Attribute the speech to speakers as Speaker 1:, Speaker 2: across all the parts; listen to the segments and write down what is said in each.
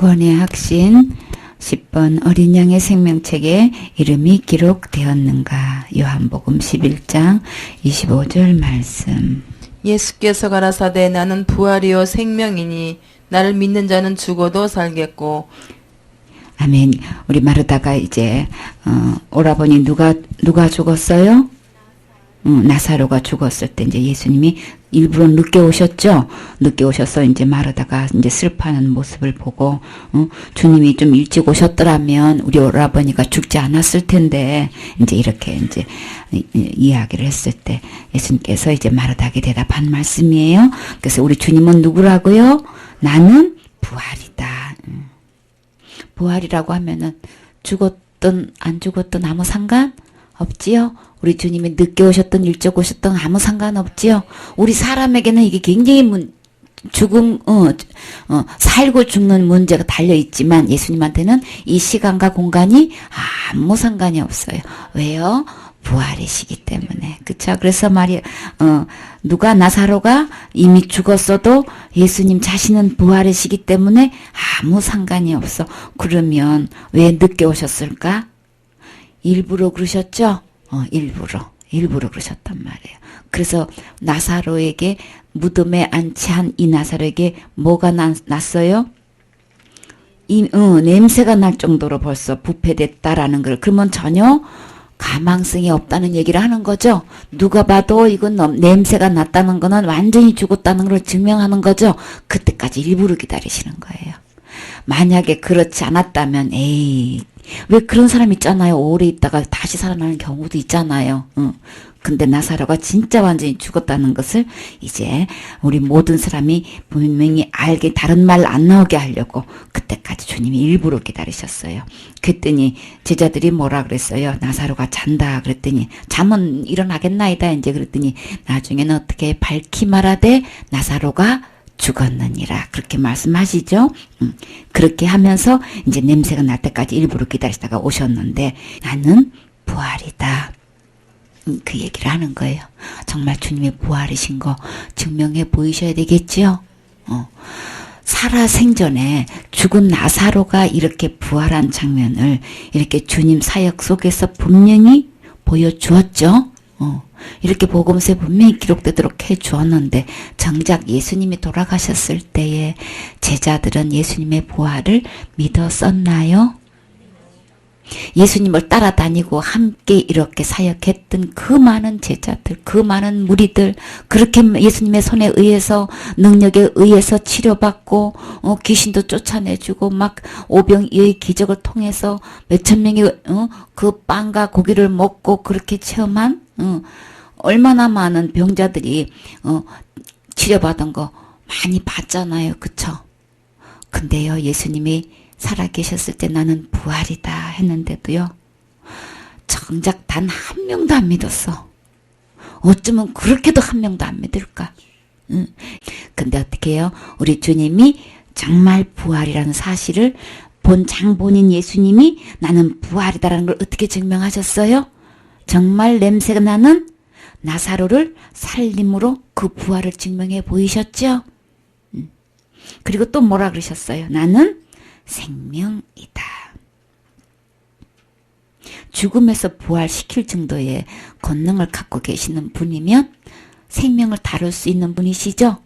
Speaker 1: 구원의 확신 10번 어린 양의 생명책에 이름이 기록되었는가. 요한복음 11장 25절 말씀.
Speaker 2: 예수께서 가라사대 나는 부활이요 생명이니 나를 믿는 자는 죽어도 살겠고.
Speaker 1: 아멘. 우리 마르다가 이제 오라버니 누가 죽었어요? 나사로가 죽었을 때 이제 예수님이 일부러 늦게 오셨죠. 늦게 오셔서 이제 마르다가 이제 슬퍼하는 모습을 보고 주님이 좀 일찍 오셨더라면 우리 오라버니가 죽지 않았을 텐데 이제 이렇게 이제 이야기를 했을 때 예수님께서 이제 마르다에게 대답한 말씀이에요. 그래서 우리 주님은 누구라고요? 나는 부활이다. 부활이라고 하면은 죽었든 안 죽었든 아무 상관 없지요. 우리 주님이 늦게 오셨든 일찍 오셨든 아무 상관없지요. 우리 사람에게는 이게 굉장히 죽음, 살고 죽는 문제가 달려있지만 예수님한테는 이 시간과 공간이 아무 상관이 없어요. 왜요? 부활이시기 때문에. 그쵸? 그래서 누가 나사로가 이미 죽었어도 예수님 자신은 부활이시기 때문에 아무 상관이 없어. 그러면 왜 늦게 오셨을까? 일부러 그러셨죠? 일부러 그러셨단 말이에요. 그래서 나사로에게 무덤에 안치한 이 나사로에게 뭐가 났어요? 냄새가 날 정도로 벌써 부패됐다라는 걸. 그러면 전혀 가망성이 없다는 얘기를 하는 거죠. 누가 봐도 이건 냄새가 났다는 거는 완전히 죽었다는 걸 증명하는 거죠. 그때까지 일부러 기다리시는 거예요. 만약에 그렇지 않았다면 왜 그런 사람 있잖아요. 오래 있다가 다시 살아나는 경우도 있잖아요. 근데 나사로가 진짜 완전히 죽었다는 것을 이제 우리 모든 사람이 분명히 알게 다른 말 안 나오게 하려고 그때까지 주님이 일부러 기다리셨어요. 그랬더니 제자들이 뭐라 그랬어요? 나사로가 잔다 그랬더니 잠은 일어나겠나이다 이제 그랬더니 나중에는 어떻게 밝히 말하되 나사로가 죽었느니라 그렇게 말씀하시죠. 그렇게 하면서 이제 냄새가 날 때까지 일부러 기다리다가 오셨는데 나는 부활이다. 그 얘기를 하는 거예요. 정말 주님의 부활이신 거 증명해 보이셔야 되겠지요. 살아생전에 죽은 나사로가 이렇게 부활한 장면을 이렇게 주님 사역 속에서 분명히 보여주었죠. 이렇게 복음서에 분명히 기록되도록 해 주었는데 정작 예수님이 돌아가셨을 때에 제자들은 예수님의 부활을 믿었었나요? 예수님을 따라다니고 함께 이렇게 사역했던 그 많은 제자들, 그 많은 무리들, 그렇게 예수님의 손에 의해서 능력에 의해서 치료받고 귀신도 쫓아내주고 막 오병이의 기적을 통해서 몇천 명이 그 빵과 고기를 먹고 그렇게 체험한 얼마나 많은 병자들이 치료받은 거 많이 봤잖아요. 그쵸? 근데요 예수님이 살아계셨을 때 나는 부활이다 했는데도요 정작 단 한 명도 안 믿었어. 어쩌면 그렇게도 한 명도 안 믿을까? 근데 어떻게 해요? 우리 주님이 정말 부활이라는 사실을 본 장본인 예수님이 나는 부활이다라는 걸 어떻게 증명하셨어요? 정말 냄새가 나는 나사로를 살림으로 그 부활을 증명해 보이셨죠? 그리고 또 뭐라 그러셨어요? 나는 생명이다. 죽음에서 부활시킬 정도의 권능을 갖고 계시는 분이면 생명을 다룰 수 있는 분이시죠?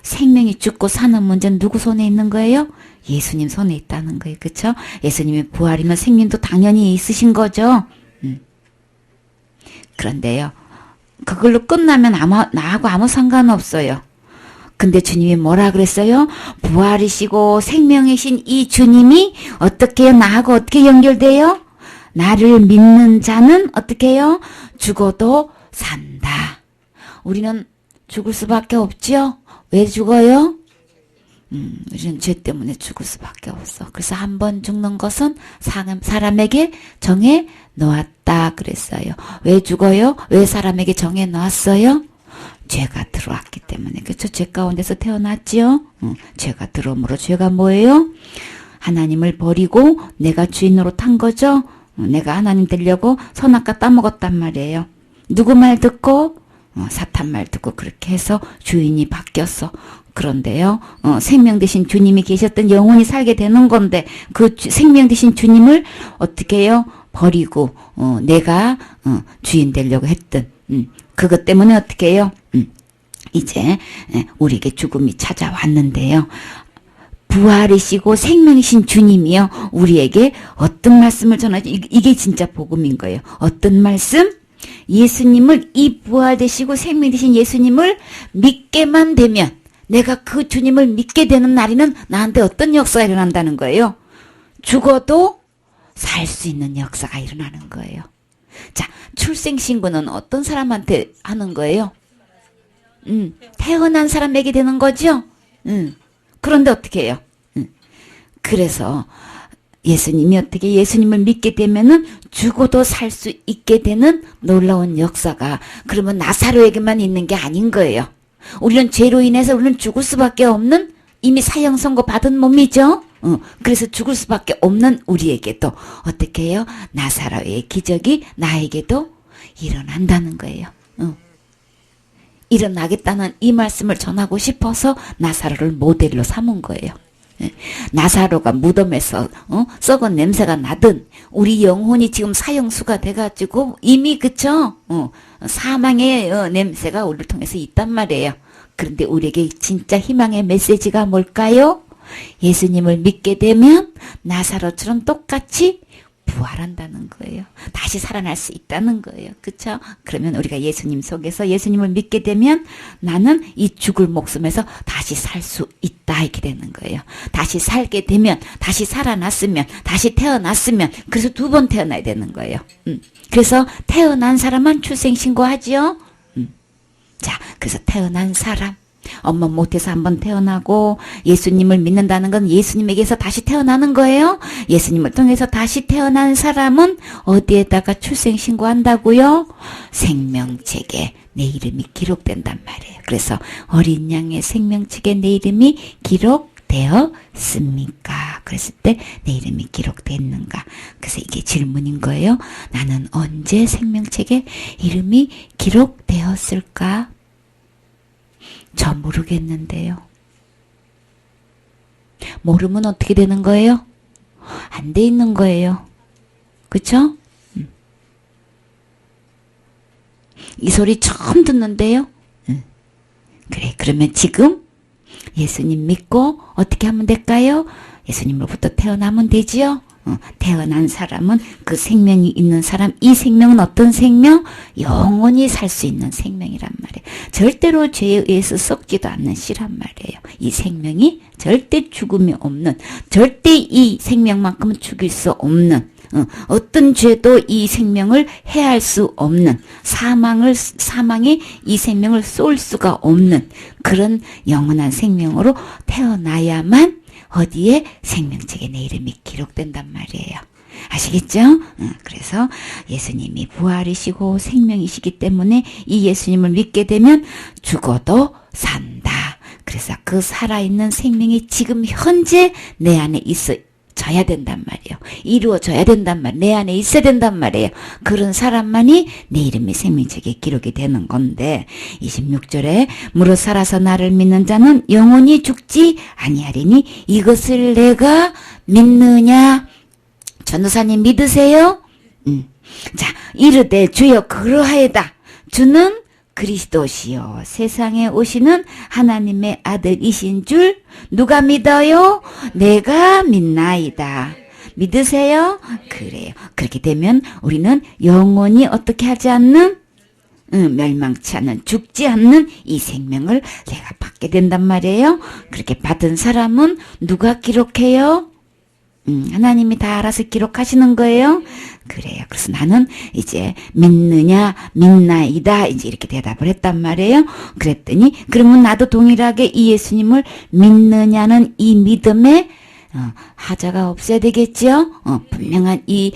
Speaker 1: 생명이 죽고 사는 문제는 누구 손에 있는 거예요? 예수님 손에 있다는 거예요. 그렇죠? 예수님의 부활이면 생명도 당연히 있으신 거죠. 그런데요. 그걸로 끝나면 나하고 아무 상관없어요. 근데 주님이 뭐라 그랬어요? 부활이시고 생명이신 이 주님이 어떻게 해요? 나하고 어떻게 연결돼요? 나를 믿는 자는 어떻게 해요? 죽어도 산다. 우리는 죽을 수밖에 없지요? 왜 죽어요? 우리는 죄 때문에 죽을 수밖에 없어. 그래서 한 번 죽는 것은 사람에게 정해 놓았다 그랬어요. 왜 죽어요? 왜 사람에게 정해 놓았어요? 죄가 들어왔기 때문에. 그렇죠? 죄 가운데서 태어났지요? 죄가 들어옴으로 죄가 뭐예요? 하나님을 버리고 내가 주인으로 탄 거죠? 내가 하나님 되려고 선악과 따먹었단 말이에요. 누구 말 듣고? 사탄 말 듣고 그렇게 해서 주인이 바뀌었어. 그런데요, 생명 되신 주님이 계셨던 영혼이 살게 되는 건데, 그 생명 되신 주님을 어떻게 해요? 버리고, 내가, 주인 되려고 했던, 그것 때문에 어떻게 해요? 이제, 우리에게 죽음이 찾아왔는데요. 부활이시고 생명이신 주님이요. 우리에게 어떤 말씀을 전하죠? 이게 진짜 복음인 거예요. 어떤 말씀? 예수님을, 이 부활되시고 생명되신 예수님을 믿게만 되면, 내가 그 주님을 믿게 되는 날에는 나한테 어떤 역사가 일어난다는 거예요? 죽어도 살 수 있는 역사가 일어나는 거예요. 자, 출생신고는 어떤 사람한테 하는 거예요? 태어난 사람에게 되는 거죠? 그런데 어떻게 해요? 그래서 예수님이 어떻게 예수님을 믿게 되면은 죽어도 살 수 있게 되는 놀라운 역사가 그러면 나사로에게만 있는 게 아닌 거예요. 우리는 죄로 인해서 우리는 죽을 수밖에 없는 이미 사형 선고 받은 몸이죠. 그래서 죽을 수밖에 없는 우리에게도 어떻게 해요? 나사로의 기적이 나에게도 일어난다는 거예요. 일어나겠다는 이 말씀을 전하고 싶어서 나사로를 모델로 삼은 거예요. 나사로가 무덤에서 썩은 냄새가 나든 우리 영혼이 지금 사형수가 돼가지고 이미 그쵸? 사망의 냄새가 우리를 통해서 있단 말이에요. 그런데 우리에게 진짜 희망의 메시지가 뭘까요? 예수님을 믿게 되면 나사로처럼 똑같이 부활한다는 거예요. 다시 살아날 수 있다는 거예요. 그쵸? 그러면 우리가 예수님 속에서 예수님을 믿게 되면 나는 이 죽을 목숨에서 다시 살 수 있다 이렇게 되는 거예요. 다시 살게 되면, 다시 살아났으면, 다시 태어났으면, 그래서 두 번 태어나야 되는 거예요. 그래서 태어난 사람은 출생신고하지요. 자, 그래서 태어난 사람, 엄마 못해서 한번 태어나고 예수님을 믿는다는 건 예수님에게서 다시 태어나는 거예요. 예수님을 통해서 다시 태어난 사람은 어디에다가 출생신고한다고요? 생명책에 내 이름이 기록된단 말이에요. 그래서 어린 양의 생명책에 내 이름이 기록되었습니까? 그랬을 때 내 이름이 기록됐는가? 그래서 이게 질문인 거예요. 나는 언제 생명책에 이름이 기록되었을까? 저 모르겠는데요. 모르면 어떻게 되는 거예요? 안 돼 있는 거예요. 그쵸? 이 소리 처음 듣는데요. 그래, 그러면 지금 예수님 믿고 어떻게 하면 될까요? 예수님으로부터 태어나면 되지요? 태어난 사람은 그 생명이 있는 사람, 이 생명은 어떤 생명? 영원히 살 수 있는 생명이란 말이에요. 절대로 죄에 의해서 썩지도 않는 씨란 말이에요. 이 생명이 절대 죽음이 없는, 절대 이 생명만큼은 죽일 수 없는, 어떤 죄도 이 생명을 해할 수 없는, 사망이 이 생명을 쏠 수가 없는 그런 영원한 생명으로 태어나야만 어디에? 생명책에 내 이름이 기록된단 말이에요. 아시겠죠? 그래서 예수님이 부활이시고 생명이시기 때문에 이 예수님을 믿게 되면 죽어도 산다. 그래서 그 살아있는 생명이 지금 현재 내 안에 있어져야 된단 말이에요. 이루어져야 된단 말이에요. 내 안에 있어야 된단 말이에요. 그런 사람만이 내 이름이 생명책에 기록이 되는 건데 26절에 무릇 살아서 나를 믿는 자는 영원히 죽지 아니하리니 이것을 내가 믿느냐? 전도사님 믿으세요? 자, 이르되 주여 그러하여다. 주는 그리스도시요 세상에 오시는 하나님의 아들이신 줄 누가 믿어요? 내가 믿나이다. 믿으세요? 그래요. 그렇게 되면 우리는 영원히 어떻게 하지 않는? 멸망치 않는, 죽지 않는 이 생명을 내가 받게 된단 말이에요. 그렇게 받은 사람은 누가 기록해요? 하나님이 다 알아서 기록하시는 거예요. 그래요. 그래서 나는 이제 믿느냐, 믿나이다. 이제 이렇게 대답을 했단 말이에요. 그랬더니, 그러면 나도 동일하게 이 예수님을 믿느냐는 이 믿음에 하자가 없어야 되겠죠? 분명한 이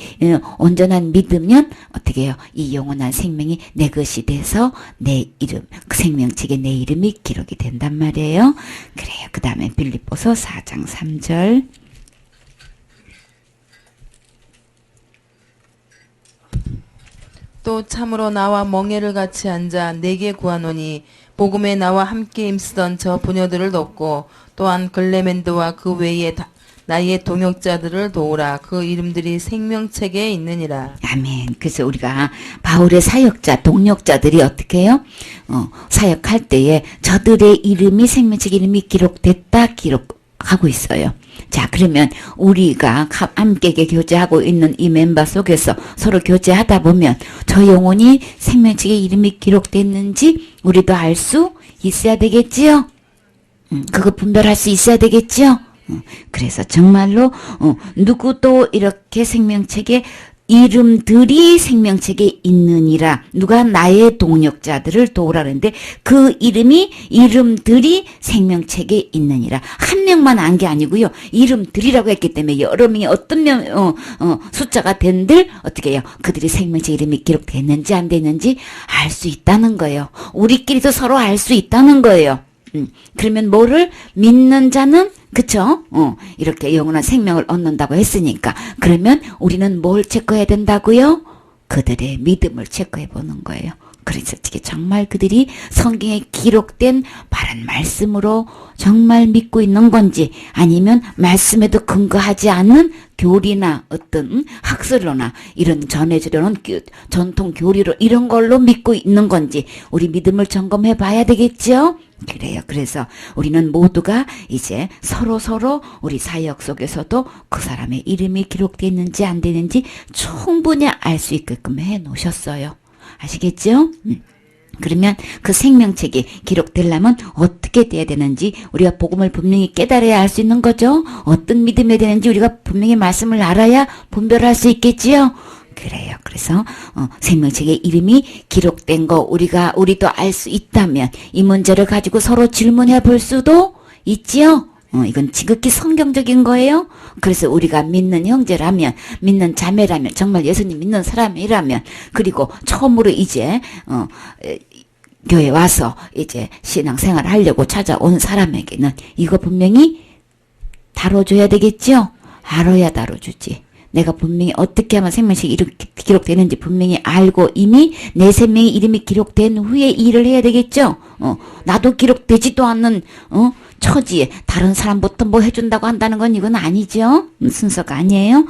Speaker 1: 온전한 믿으면 어떻게 해요? 이 영원한 생명이 내 것이 돼서 내 이름, 그 생명책에 내 이름이 기록이 된단 말이에요. 그래요. 그 다음에 빌립보서 4장 3절.
Speaker 2: 또 참으로 나와 멍에를 같이 앉아 내게 구하노니 복음에 나와 함께 힘쓰던 저 부녀들을 돕고 또한 글레멘드와 그 외에 나의 동역자들을 도우라. 그 이름들이 생명책에 있느니라.
Speaker 1: 아멘. 그래서 우리가 바울의 사역자, 동역자들이 어떻게 해요? 사역할 때에 저들의 이름이 생명책 이름이 기록됐다 기록하고 있어요. 자, 그러면 우리가 함께 교제하고 있는 이 멤버 속에서 서로 교제하다 보면 저 영혼이 생명책에 이름이 기록됐는지 우리도 알 수 있어야 되겠지요? 그거 분별할 수 있어야 되겠지요? 그래서 정말로 누구도 이렇게 생명책에 이름들이 생명책에 있느니라. 누가 나의 동역자들을 도우라는데 그 이름들이 생명책에 있느니라. 한 명만 안 게 아니고요. 이름들이라고 했기 때문에 여러 명이 어떤 숫자가 된들 어떻게 해요? 그들이 생명책 이름이 기록됐는지 안 됐는지 알 수 있다는 거예요. 우리끼리도 서로 알 수 있다는 거예요. 그러면 뭐를 믿는 자는 그쵸? 이렇게 영원한 생명을 얻는다고 했으니까 그러면 우리는 뭘 체크해야 된다고요? 그들의 믿음을 체크해 보는 거예요. 그래서 어떻게 정말 그들이 성경에 기록된 바른 말씀으로 정말 믿고 있는 건지 아니면 말씀에도 근거하지 않는 교리나 어떤 학설로나 이런 전해주려는 전통 교리로 이런 걸로 믿고 있는 건지 우리 믿음을 점검해 봐야 되겠죠? 그래요. 그래서 우리는 모두가 이제 서로 우리 사역 속에서도 그 사람의 이름이 기록되는지 안 되는지 충분히 알 수 있게끔 해 놓으셨어요. 아시겠죠? 그러면 그 생명책이 기록되려면 어떻게 돼야 되는지 우리가 복음을 분명히 깨달아야 알 수 있는 거죠. 어떤 믿음이 되는지 우리가 분명히 말씀을 알아야 분별할 수 있겠지요. 그래요. 그래서 생명책에 이름이 기록된 거 우리도 알 수 있다면 이 문제를 가지고 서로 질문해 볼 수도 있지요. 이건 지극히 성경적인 거예요. 그래서 우리가 믿는 형제라면, 믿는 자매라면, 정말 예수님 믿는 사람이라면, 그리고 처음으로 이제 교회 와서 이제 신앙생활 하려고 찾아온 사람에게는 이거 분명히 다뤄줘야 되겠죠? 알아야 다뤄주지. 내가 분명히 어떻게 하면 생명책이 이렇게 기록되는지 분명히 알고 이미 내 생명의 이름이 기록된 후에 일을 해야 되겠죠? 나도 기록되지도 않는, 처지에 다른 사람부터 뭐 해준다고 한다는 건 이건 아니죠? 순서가 아니에요?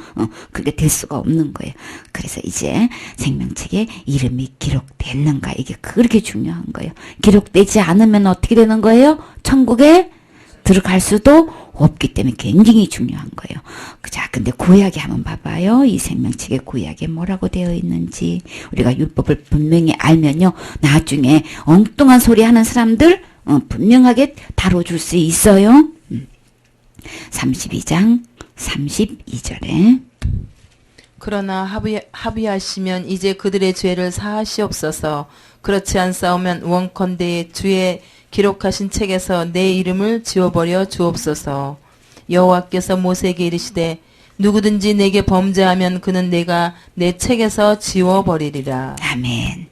Speaker 1: 그게 될 수가 없는 거예요. 그래서 이제 생명책에 이름이 기록됐는가 이게 그렇게 중요한 거예요. 기록되지 않으면 어떻게 되는 거예요? 천국에 들어갈 수도 없기 때문에 굉장히 중요한 거예요. 자, 근데 구약에 한번 봐봐요. 이 생명책의 구약에 뭐라고 되어 있는지. 우리가 율법을 분명히 알면요. 나중에 엉뚱한 소리 하는 사람들 분명하게 다뤄줄 수 있어요. 32장 32절에
Speaker 2: 그러나 합의하시면 이제 그들의 죄를 사하시옵소서. 그렇지 않사오면 원컨대 주의 기록하신 책에서 내 이름을 지워버려 주옵소서. 여호와께서 모세에게 이르시되 누구든지 내게 범죄하면 그는 내가 내 책에서 지워버리리라.
Speaker 1: 아멘.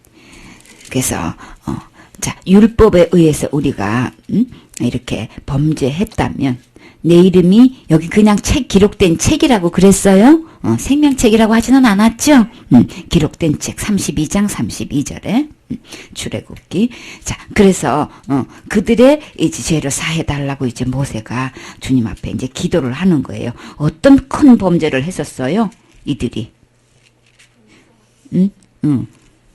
Speaker 1: 그래서 자, 율법에 의해서 우리가 이렇게 범죄했다면 내 이름이 여기 그냥 기록된 책이라고 그랬어요. 생명책이라고 하지는 않았죠. 기록된 책 32장 32절에 출애굽기. 자, 그래서 그들의 이제 죄를 사해달라고 이제 모세가 주님 앞에 이제 기도를 하는 거예요. 어떤 큰 범죄를 했었어요? 이들이.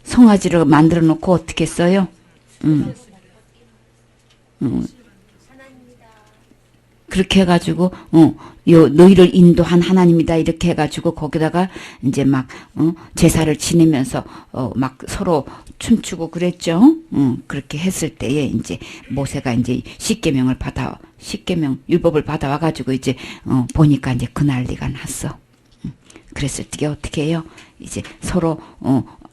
Speaker 1: 송아지를 만들어 놓고 어떻게 했어요? 그렇게 해가지고, 너희를 인도한 하나님이다, 이렇게 해가지고, 거기다가, 이제 막, 제사를 지내면서, 막 서로 춤추고 그랬죠? 그렇게 했을 때에, 이제, 모세가 이제 십계명, 율법을 받아와가지고, 이제, 보니까 이제 그 난리가 났어. 그랬을 때 어떻게 해요? 이제 서로,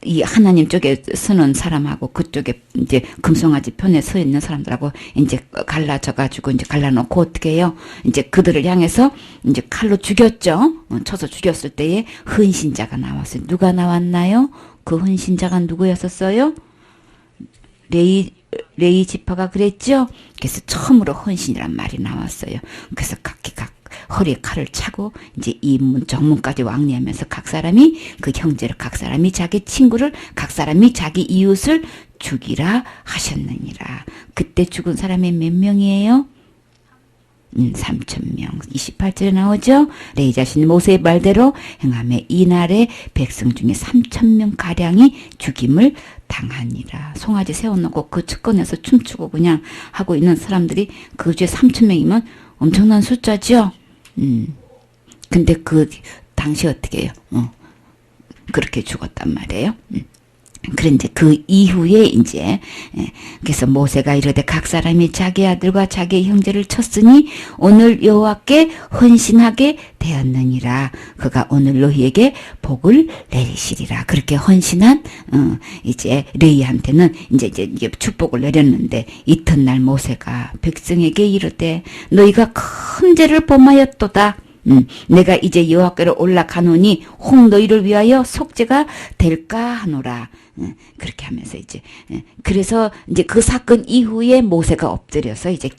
Speaker 1: 이 하나님 쪽에 서는 사람하고 그쪽에 이제 금송아지 편에 서 있는 사람들하고 이제 갈라져가지고 이제 갈라놓고 어떻게 해요? 이제 그들을 향해서 이제 칼로 죽였죠. 쳐서 죽였을 때에 헌신자가 나왔어요. 누가 나왔나요? 그 헌신자가 누구였었어요? 레이 지파가 그랬죠. 그래서 처음으로 헌신이란 말이 나왔어요. 그래서 각기 허리에 칼을 차고 이제 이 정문까지 왕래하면서 각 사람이 그 형제를, 각 사람이 자기 친구를, 각 사람이 자기 이웃을 죽이라 하셨느니라. 그때 죽은 사람이 몇 명이에요? 3,000명. 28절에 나오죠. 레위 자신 모세의 말대로 행하며 이날에 백성 중에 3,000명 가량이 죽임을 당하니라. 송아지 세워놓고 그 측근에서 춤추고 그냥 하고 있는 사람들이 그 주에 3,000명이면 엄청난 숫자죠. 근데 그 당시 어떻게 해요? 그렇게 죽었단 말이에요. 그런데 그 이후에 이제 그래서 모세가 이르되 각 사람이 자기 아들과 자기 형제를 쳤으니 오늘 여호와께 헌신하게 되었느니라. 그가 오늘 너희에게 복을 내리시리라. 그렇게 헌신한 이제 레위한테는 이제 축복을 내렸는데 이튿날 모세가 백성에게 이르되 너희가 큰 죄를 범하였도다. 내가 이제 여호와께로 올라가노니 혹 너희를 위하여 속죄가 될까 하노라. 그렇게 하면서 이제 그래서 이제 그 사건 이후에 모세가 엎드려서 이제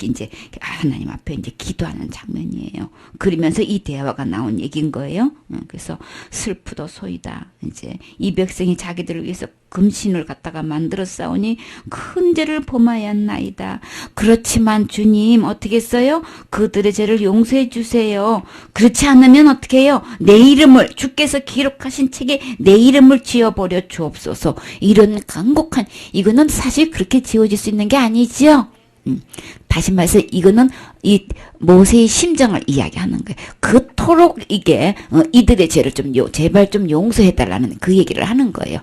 Speaker 1: 하나님 앞에 이제 기도하는 장면이에요. 그러면서 이 대화가 나온 얘기인 거예요. 그래서 슬프도소이다. 이제 이 백성이 자기들을 위해서 금신을 갖다가 만들어 싸우니 큰 죄를 범하였나이다. 그렇지만 주님 어떻게 했어요? 그들의 죄를 용서해 주세요. 그렇지 않으면 어떻게 해요? 내 이름을 주께서 기록하신 책에 내 이름을 지어버려 주옵소서. 이런 간곡한, 이거는 사실 그렇게 지워질 수 있는 게 아니죠. 다시 말해서 이거는 이 모세의 심정을 이야기하는 거예요. 그토록 이게 이들의 죄를 제발 좀 용서해달라는 그 얘기를 하는 거예요.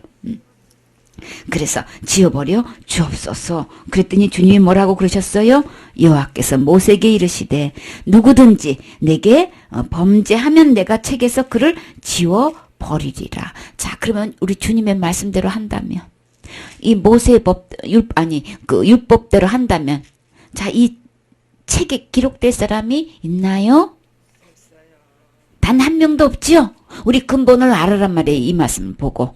Speaker 1: 그래서 지어버려 주옵소서. 그랬더니 주님이 뭐라고 그러셨어요? 여호와께서 모세에게 이르시되 누구든지 내게 범죄하면 내가 책에서 그를 지워버리리라. 자, 그러면 우리 주님의 말씀대로 한다면 이 모세의 그 율법대로 한다면 자, 이 책에 기록될 사람이 있나요? 단 한 명도 없지요? 우리 근본을 알아란 말이에요. 이 말씀을 보고.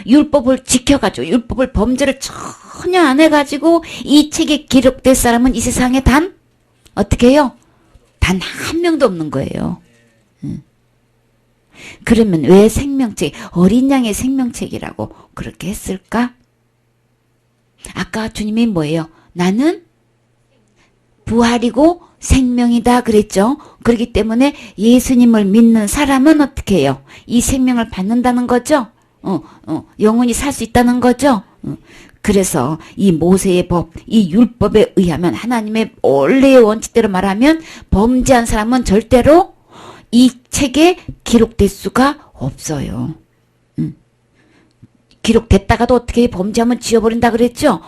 Speaker 1: 율법을 지켜가지고 율법을 범죄를 전혀 안 해가지고 이 책에 기록될 사람은 이 세상에 어떻게 해요? 단 한 명도 없는 거예요. 그러면 왜 생명책, 어린 양의 생명책이라고 그렇게 했을까? 아까 주님이 뭐예요? 나는 부활이고 생명이다 그랬죠. 그렇기 때문에 예수님을 믿는 사람은 어떻게 해요? 이 생명을 받는다는 거죠. 영원히 살 수 있다는 거죠. 그래서 이 모세의 법, 이 율법에 의하면 하나님의 원래의 원칙대로 말하면 범죄한 사람은 절대로 이 책에 기록될 수가 없어요. 기록됐다가도 어떻게 범죄하면 지워버린다 그랬죠?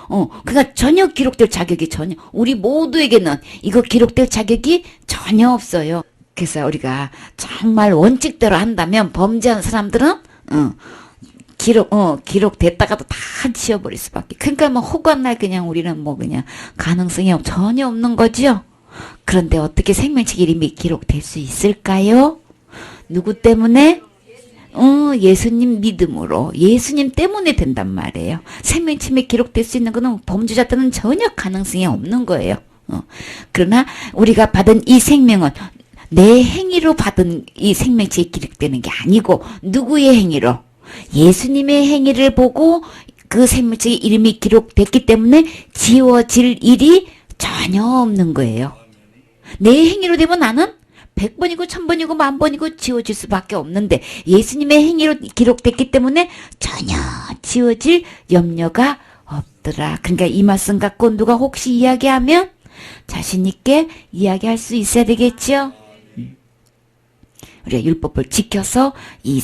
Speaker 1: 그러니까 전혀 기록될 자격이 우리 모두에게는 이거 기록될 자격이 전혀 없어요. 그래서 우리가 정말 원칙대로 한다면 범죄한 사람들은, 기록됐다가도 다 지워버릴 수밖에. 그러니까 뭐 호관날 그냥 우리는 그냥 가능성이 전혀 없는 거죠. 그런데 어떻게 생명책 이름이 기록될 수 있을까요? 누구 때문에? 예수님 믿음으로, 예수님 때문에 된단 말이에요. 생명책에 기록될 수 있는 거는 범죄자들은 전혀 가능성이 없는 거예요. 그러나 우리가 받은 이 생명은 내 행위로 받은 이 생명책에 기록되는 게 아니고 누구의 행위로? 예수님의 행위를 보고 그 생명책에 이름이 기록됐기 때문에 지워질 일이 전혀 없는 거예요. 내 행위로 되면 나는 100번이고 1000번이고 10,000번이고 지워질 수밖에 없는데 예수님의 행위로 기록됐기 때문에 전혀 지워질 염려가 없더라. 그러니까 이 말씀 갖고 누가 혹시 이야기하면 자신 있게 이야기할 수 있어야 되겠죠. 우리가 율법을 지켜서 이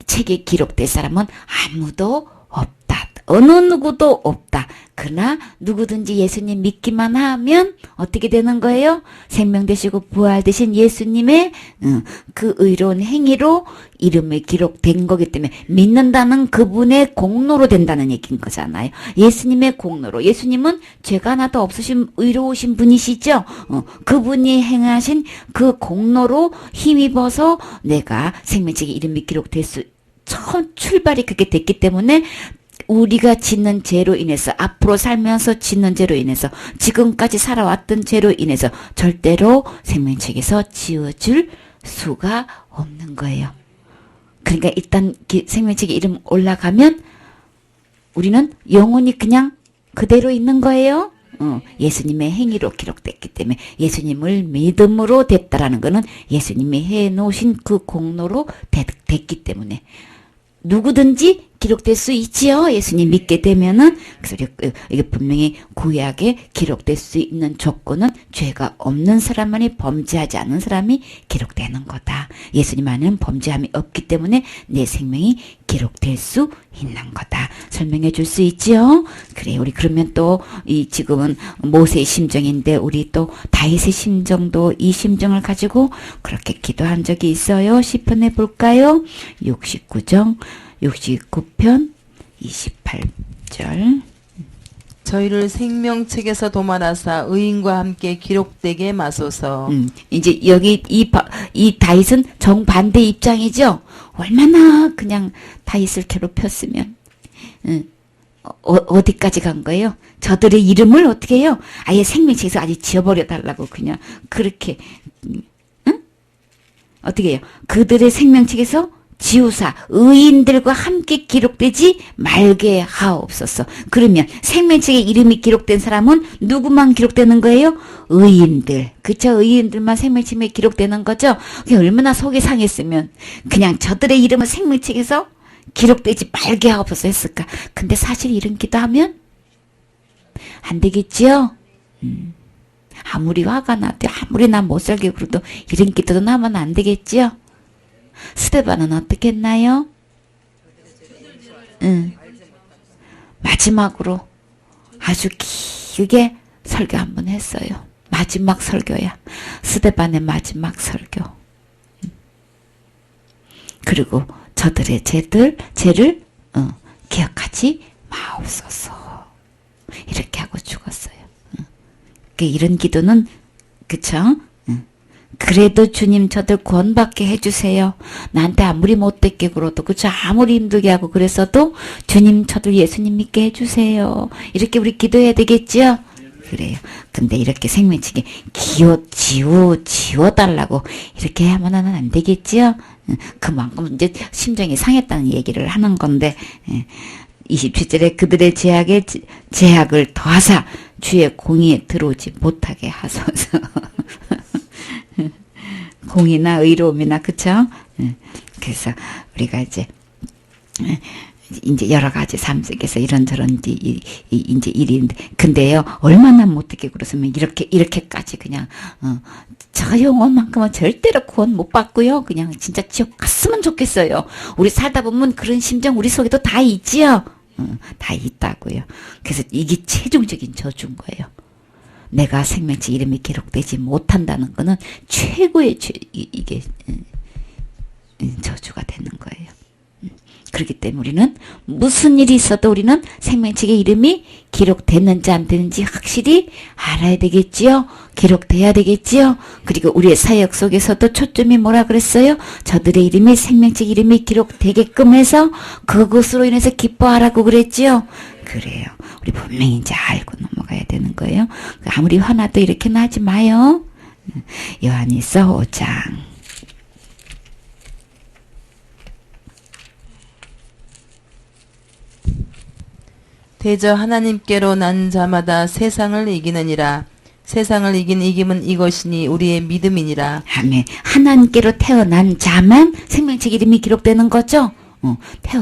Speaker 1: 책에 기록될 사람은 아무도 없다. 어느 누구도 없다. 그러나 누구든지 예수님 믿기만 하면 어떻게 되는 거예요? 생명 되시고 부활 되신 예수님의 그 의로운 행위로 이름이 기록된 거기 때문에 믿는다는 그분의 공로로 된다는 얘기인 거잖아요. 예수님의 공로로. 예수님은 죄가 하나도 없으신 의로우신 분이시죠. 그분이 행하신 그 공로로 힘입어서 내가 생명책에 이름이 기록될 수 처음 출발이 그렇게 됐기 때문에 우리가 짓는 죄로 인해서 앞으로 살면서 짓는 죄로 인해서 지금까지 살아왔던 죄로 인해서 절대로 생명책에서 지워질 수가 없는 거예요. 그러니까 일단 생명책에 이름 올라가면 우리는 영원히 그냥 그대로 있는 거예요. 예수님의 행위로 기록됐기 때문에 예수님을 믿음으로 됐다라는 것은 예수님이 해놓으신 그 공로로 됐기 때문에 누구든지 기록될 수 있지요. 예수님 믿게 되면은. 그래서 이게 분명히 구약에 기록될 수 있는 조건은 죄가 없는 사람만이 범죄하지 않는 사람이 기록되는 거다. 예수님 안에는 범죄함이 없기 때문에 내 생명이 기록될 수 있는 거다. 설명해 줄 수 있지요. 그래, 우리 그러면 또 이 지금은 모세의 심정인데 우리 또 다윗의 심정도 이 심정을 가지고 그렇게 기도한 적이 있어요. 시편에 볼까요? 69편 28절.
Speaker 2: 저희를 생명책에서 도말하사 의인과 함께 기록되게 마소서.
Speaker 1: 이제 여기 이 다윗은 정반대 입장이죠. 얼마나 그냥 다윗을 괴롭혔으면 어디까지 간 거예요? 저들의 이름을 어떻게 해요? 아예 생명책에서 아예 지워버려 달라고 그냥 그렇게 어떻게 해요? 그들의 생명책에서 지우사 의인들과 함께 기록되지 말게 하옵소서. 그러면 생명책에 이름이 기록된 사람은 누구만 기록되는 거예요? 의인들. 그쵸? 의인들만 생명책에 기록되는 거죠. 그게 얼마나 속이 상했으면 그냥 저들의 이름은 생명책에서 기록되지 말게 하옵소서 했을까. 근데 사실 이런 기도하면 안 되겠지요? 아무리 화가 나도 아무리 나 못 살게 그래도 이런 기도도 나면 안 되겠지요? 스데반은 어떻게 했나요? 마지막으로 아주 길게 설교 한번 했어요. 마지막 설교야. 스데반의 마지막 설교. 그리고 저들의 죄를 기억하지 마옵소서. 이렇게 하고 죽었어요. 이런 기도는 그쵸? 그래도 주님 저들 구원받게 해주세요. 나한테 아무리 못됐게 굴어도 그쵸? 아무리 힘들게 하고 그랬어도 주님 저들 예수님 믿게 해주세요. 이렇게 우리 기도해야 되겠죠? 그래요. 근데 이렇게 생명책에 지워달라고 이렇게 하면은 안 되겠죠? 그만큼 이제 심정이 상했다는 얘기를 하는 건데 27절에 그들의 제약을 더하사 주의 공의에 들어오지 못하게 하소서. 공의나 의로움이나 그쵸? 그래서 우리가 이제 여러 가지 삶 속에서 이런저런 이제 일인데 근데요 얼마나 못되게 그랬으면 이렇게까지 그냥 저 영혼만큼은 절대로 구원 못 받고요 그냥 진짜 지옥 갔으면 좋겠어요. 우리 살다 보면 그런 심정 우리 속에도 다 있지요. 다 있다고요. 그래서 이게 최종적인 저주인 거예요. 내가 생명책 이름이 기록되지 못한다는 거는 최고의 이게 저주가 되는 거예요. 그렇기 때문에 우리는 무슨 일이 있어도 우리는 생명책에 이름이 기록됐는지 안 됐는지 확실히 알아야 되겠지요. 기록돼야 되겠지요. 그리고 우리의 사역 속에서도 초점이 뭐라 그랬어요? 저들의 이름이 생명책 이름이 기록되게끔 해서 그것으로 인해서 기뻐하라고 그랬지요. 그래요. 우리 분명히 이제 알고 넘어가야 되는 거예요. 아무리 화나도 이렇게는 하지 마요. 요한일서 5장.
Speaker 2: 대저 하나님께로 난 자마다 세상을 이기느니라. 세상을 이긴 이김은 이것이니 우리의 믿음이니라.
Speaker 1: 아멘. 하나님께로 태어난 자만 생명책 이름이 기록되는 거죠?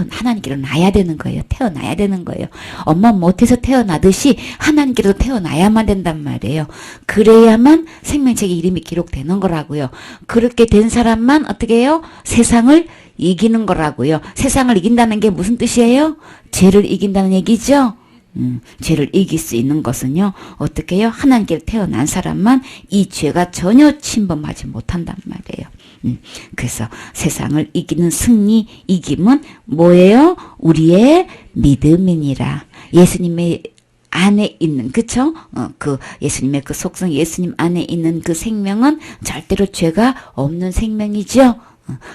Speaker 1: 하나님께로 나야 되는 거예요. 태어나야 되는 거예요. 엄마 못해서 태어나듯이 하나님께로 태어나야만 된단 말이에요. 그래야만 생명책에 이름이 기록되는 거라고요. 그렇게 된 사람만 어떻게 해요? 세상을 이기는 거라고요. 세상을 이긴다는 게 무슨 뜻이에요? 죄를 이긴다는 얘기죠. 죄를 이길 수 있는 것은요. 어떻게 해요? 하나님께로 태어난 사람만 이 죄가 전혀 침범하지 못한단 말이에요. 그래서 세상을 이기는 승리, 이김은 뭐예요? 우리의 믿음이니라. 예수님의 안에 있는 그쵸? 그 예수님의 그 속성 예수님 안에 있는 그 생명은 절대로 죄가 없는 생명이죠.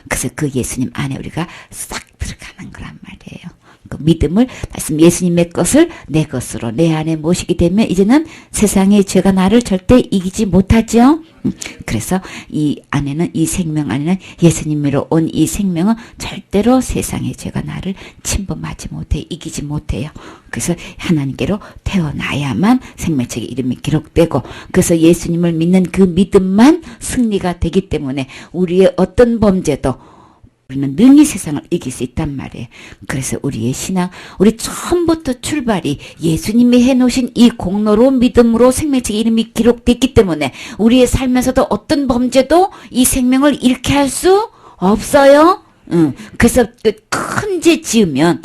Speaker 1: 그래서 그 예수님 안에 우리가 싹 들어가는 거란 말이에요. 그 믿음을 말씀 예수님의 것을 내 것으로 내 안에 모시게 되면 이제는 세상의 죄가 나를 절대 이기지 못하죠. 그래서 이 안에는 이 생명 안에는 예수님으로 온 이 생명은 절대로 세상의 죄가 나를 침범하지 못해 이기지 못해요. 그래서 하나님께로 태어나야만 생명책의 이름이 기록되고 그래서 예수님을 믿는 그 믿음만 승리가 되기 때문에 우리의 어떤 범죄도 우리는 능히 세상을 이길 수 있단 말이에요. 그래서 우리의 신앙, 우리 처음부터 출발이 예수님이 해놓으신 이 공로로운 믿음으로 생명책의 이름이 기록됐기 때문에 우리의 삶에서도 어떤 범죄도 이 생명을 잃게 할 수 없어요. 그래서 큰 죄 지으면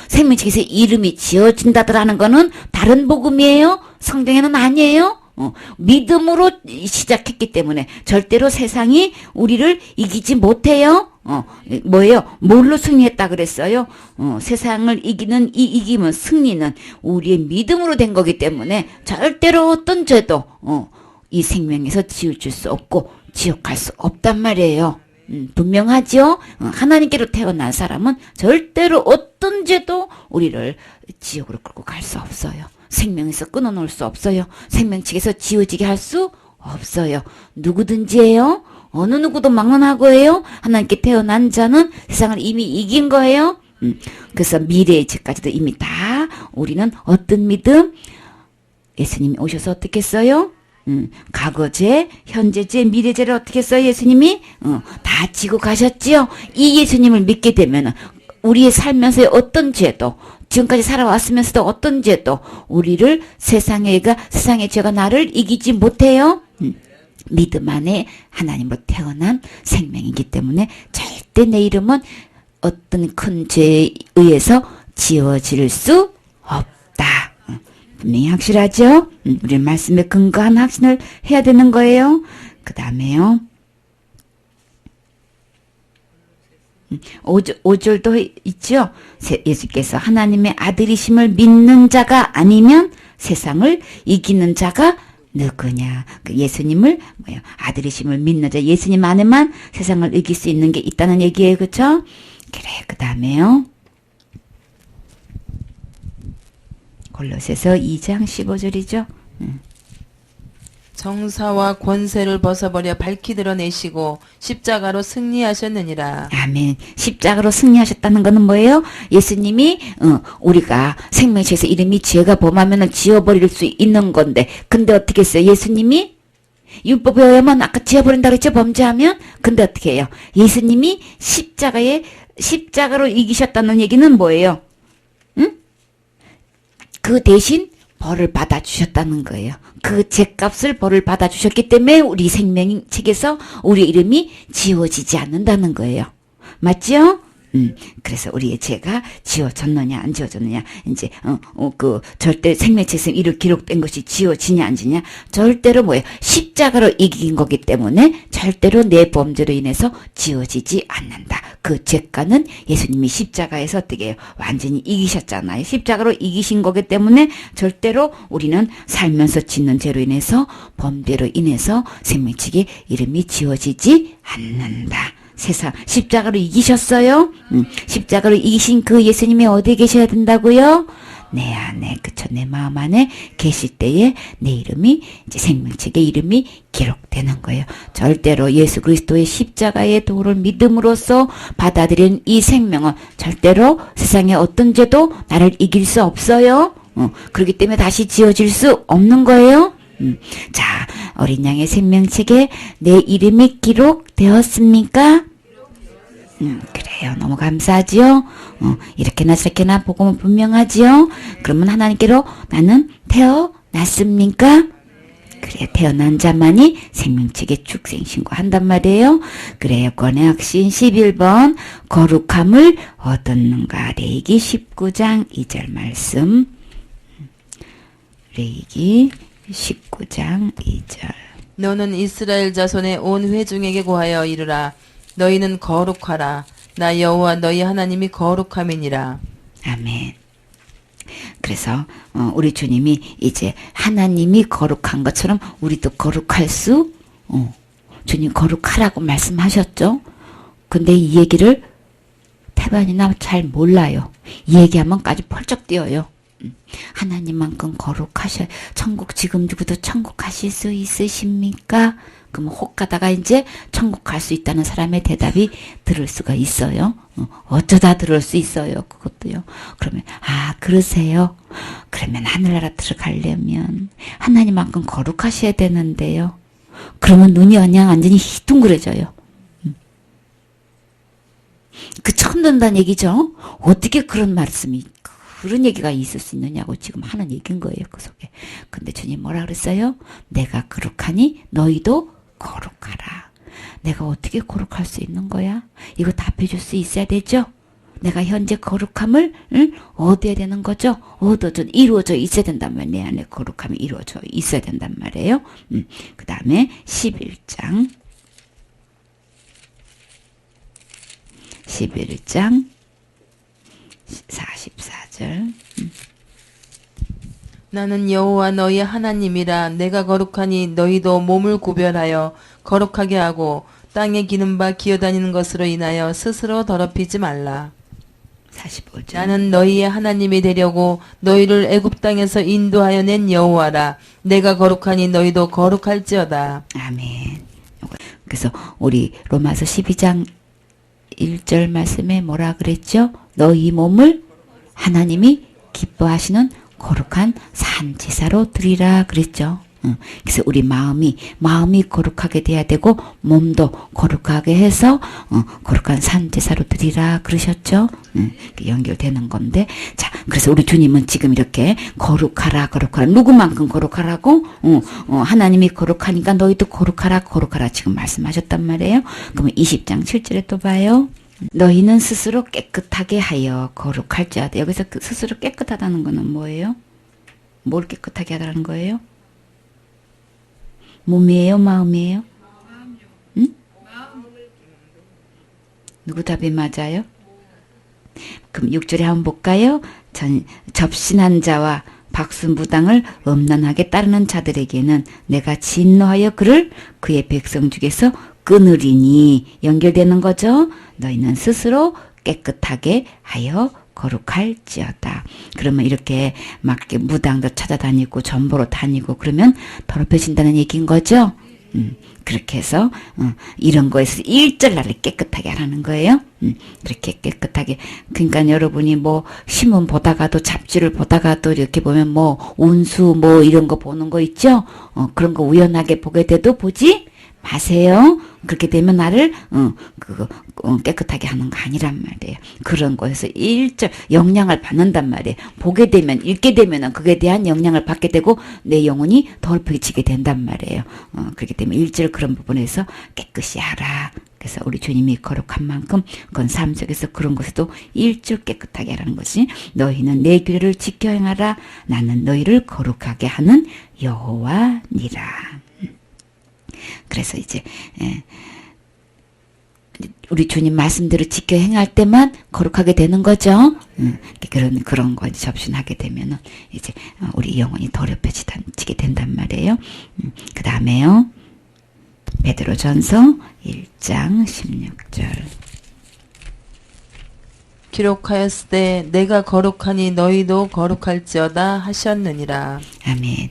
Speaker 1: 생명책에서 이름이 지어진다더라는 거는 다른 복음이에요. 성경에는 아니에요. 믿음으로 시작했기 때문에 절대로 세상이 우리를 이기지 못해요. 뭐예요? 뭘로 승리했다 그랬어요? 세상을 이기는 이 이김은 승리는 우리의 믿음으로 된 거기 때문에 절대로 어떤 죄도 이 생명에서 지워줄 수 없고 지옥할 수 없단 말이에요. 분명하죠? 하나님께로 태어난 사람은 절대로 어떤 죄도 우리를 지옥으로 끌고 갈 수 없어요. 생명에서 끊어놓을 수 없어요. 생명책에서 지워지게 할 수 없어요. 누구든지예요. 어느 누구도 막론할 거예요. 하나님께 태어난 자는 세상을 이미 이긴 거예요. 그래서 미래의 죄까지도 이미 다 우리는 어떤 믿음? 예수님이 오셔서 어떻게 했어요? 과거죄, 현재죄, 미래죄를 어떻게 했어요? 예수님이 다 지고 가셨지요. 이 예수님을 믿게 되면 우리의 살면서의 어떤 죄도 지금까지 살아왔으면서도 어떤 죄도 우리를 세상의 죄가 나를 이기지 못해요. 믿음 안에 하나님으로 태어난 생명이기 때문에 절대 내 이름은 어떤 큰 죄에 의해서 지워질 수 없다. 분명히 확실하죠? 우리는 말씀에 근거한 확신을 해야 되는 거예요. 그 다음에요. 5절도 있죠. 예수께서 하나님의 아들이심을 믿는 자가 아니면 세상을 이기는 자가 누구냐. 예수님을 아들이심을 믿는 자, 예수님 안에만 세상을 이길 수 있는 게 있다는 얘기예요. 그렇죠? 그래. 그 다음에요. 골로새서 2장 15절이죠.
Speaker 2: 정사와 권세를 벗어버려 밝히 드러내시고 십자가로 승리하셨느니라.
Speaker 1: 아멘. 십자가로 승리하셨다는 것은 뭐예요? 예수님이 우리가 생명책에서 이름이 죄가 범하면 지워버릴 수 있는 건데 근데 어떻게 했어요? 예수님이 율법에 의하면 아까 지워버린다 그랬죠? 범죄하면. 근데 어떻게 해요? 예수님이 십자가로 이기셨다는 얘기는 뭐예요? 그 대신 벌을 받아주셨다는 거예요. 그 죄값을 벌을 받아주셨기 때문에 우리 생명책에서 우리 이름이 지워지지 않는다는 거예요. 맞죠? 그래서 우리의 죄가 지워졌느냐 안 지워졌느냐 이제 절대 생명책에서 이를 기록된 것이 지워지냐 안 지냐 절대로 뭐예요? 십자가로 이긴 거기 때문에 절대로 내 범죄로 인해서 지워지지 않는다. 그 죄가는 예수님이 십자가에서 어떻게 해요? 완전히 이기셨잖아요. 십자가로 이기신 거기 때문에 절대로 우리는 살면서 짓는 죄로 인해서 범죄로 인해서 생명책의 이름이 지워지지 않는다. 세상 십자가로 이기셨어요. 십자가로 이기신 그 예수님이 어디에 계셔야 된다고요? 내 안에, 그쵸, 내 마음 안에 계실 때에 내 이름이 이제 생명책의 이름이 기록되는 거예요. 절대로 예수 그리스도의 십자가의 도를 믿음으로써 받아들인 이 생명은 절대로 세상의 어떤 죄도 나를 이길 수 없어요. 그렇기 때문에 다시 지어질 수 없는 거예요. 자, 어린 양의 생명책에 내 이름이 기록되었습니까? 그래요. 너무 감사하지요? 이렇게나 저렇게나 복음은 분명하지요? 그러면 하나님께로 나는 태어났습니까? 그래요. 태어난 자만이 생명책에 축생신고한단 말이에요. 그래요. 권의 확신 11번 거룩함을 얻었는가. 레위기 19장 2절 말씀. 레위기 19장 2절.
Speaker 2: 너는 이스라엘 자손의 온 회중에게 고하여 이르라. 너희는 거룩하라. 나 여호와 너희 하나님이 거룩함이니라.
Speaker 1: 아멘. 그래서 우리 주님이 이제 하나님이 거룩한 것처럼 우리도 거룩할 수 주님 거룩하라고 말씀하셨죠. 근데 이 얘기를 하나님 나 잘 몰라요. 이 얘기하면까지 펄쩍 뛰어요. 하나님만큼 거룩하셔. 천국 지금부터 천국 가실 수 있으십니까? 그럼 혹 가다가 이제 천국 갈 수 있다는 사람의 대답이 들을 수가 있어요. 어쩌다 들을 수 있어요. 그것도요. 그러면 그러세요. 그러면 하늘나라 들어가려면 하나님만큼 거룩하셔야 되는데요. 그러면 눈이 그냥 완전히 휘둥그레져요. 그 처음 듣는다는 얘기죠. 어떻게 그런 말씀이 그런 얘기가 있을 수 있느냐고 지금 하는 얘기인 거예요. 그 속에. 근데 주님 뭐라 그랬어요? 내가 거룩하니 너희도 거룩하라. 내가 어떻게 거룩할 수 있는 거야? 이거 답해줄 수 있어야 되죠? 내가 현재 거룩함을 얻어야 되는 거죠? 이루어져 있어야 된단 말이에요. 내 안에 거룩함이 이루어져 있어야 된단 말이에요. 그 다음에 11장 44절
Speaker 2: 나는 여호와 너희 하나님이라. 내가 거룩하니 너희도 몸을 구별하여 거룩하게 하고 땅에 기는 바 기어다니는 것으로 인하여 스스로 더럽히지 말라.
Speaker 1: 45절
Speaker 2: 나는 너희의 하나님이 되려고 너희를 애굽 땅에서 인도하여 낸 여호와라. 내가 거룩하니 너희도 거룩할지어다.
Speaker 1: 아멘. 그래서 우리 로마서 12장 1절 말씀에 뭐라 그랬죠? 너희 몸을 하나님이 기뻐하시는 거룩한 산제사로 드리라 그랬죠. 그래서 우리 마음이 거룩하게 돼야 되고 몸도 거룩하게 해서 거룩한 산제사로 드리라 그러셨죠. 연결되는 건데, 자, 그래서 우리 주님은 지금 이렇게 거룩하라 누구만큼 거룩하라고? 하나님이 거룩하니까 너희도 거룩하라 지금 말씀하셨단 말이에요. 그러면 20장 7절에 또 봐요. 너희는 스스로 깨끗하게 하여 거룩할지어다. 여기서 그 스스로 깨끗하다는 거는 뭐예요? 뭘 깨끗하게 하라는 거예요? 몸이에요? 마음이에요? 응? 누구 답이 맞아요? 그럼 6절에 한번 볼까요? 접신한 자와 박수무당을 엄난하게 따르는 자들에게는 내가 진노하여 그를 그의 백성 중에서 끊으리니. 연결되는 거죠. 너희는 스스로 깨끗하게 하여 거룩할지어다. 그러면 이렇게 막 무당도 찾아다니고 전보로 다니고 그러면 더럽혀진다는 얘기인 거죠. 그렇게 해서 이런 거에서 일절날을 깨끗하게 하라는 거예요. 그렇게 깨끗하게. 그러니까 여러분이 뭐 신문 보다가도 잡지를 보다가도 이렇게 보면 뭐 운수 뭐 이런 거 보는 거 있죠. 그런 거 우연하게 보게 돼도 보지 마세요. 그렇게 되면 나를 깨끗하게 하는 거 아니란 말이에요. 그런 거에서 일절 영향을 받는단 말이에요. 보게 되면 읽게 되면은 그에 대한 영향을 받게 되고 내 영혼이 더럽혀지게 된단 말이에요. 그렇기 때문에 일절 그런 부분에서 깨끗이 하라. 그래서 우리 주님이 거룩한 만큼 그건 삶 속에서 그런 것에도 일절 깨끗하게 하라는 것이 너희는 내 규례를 지켜 행하라. 나는 너희를 거룩하게 하는 여호와니라. 그래서 이제 우리 주님 말씀대로 지켜 행할 때만 거룩하게 되는 거죠. 그런 거 접신하게 되면은 이제 우리 영혼이 더럽혀지게 된단 말이에요. 그 다음에요. 베드로전서 1장 16절.
Speaker 2: 기록하였을 때 내가 거룩하니 너희도 거룩할지어다 하셨느니라. 아멘.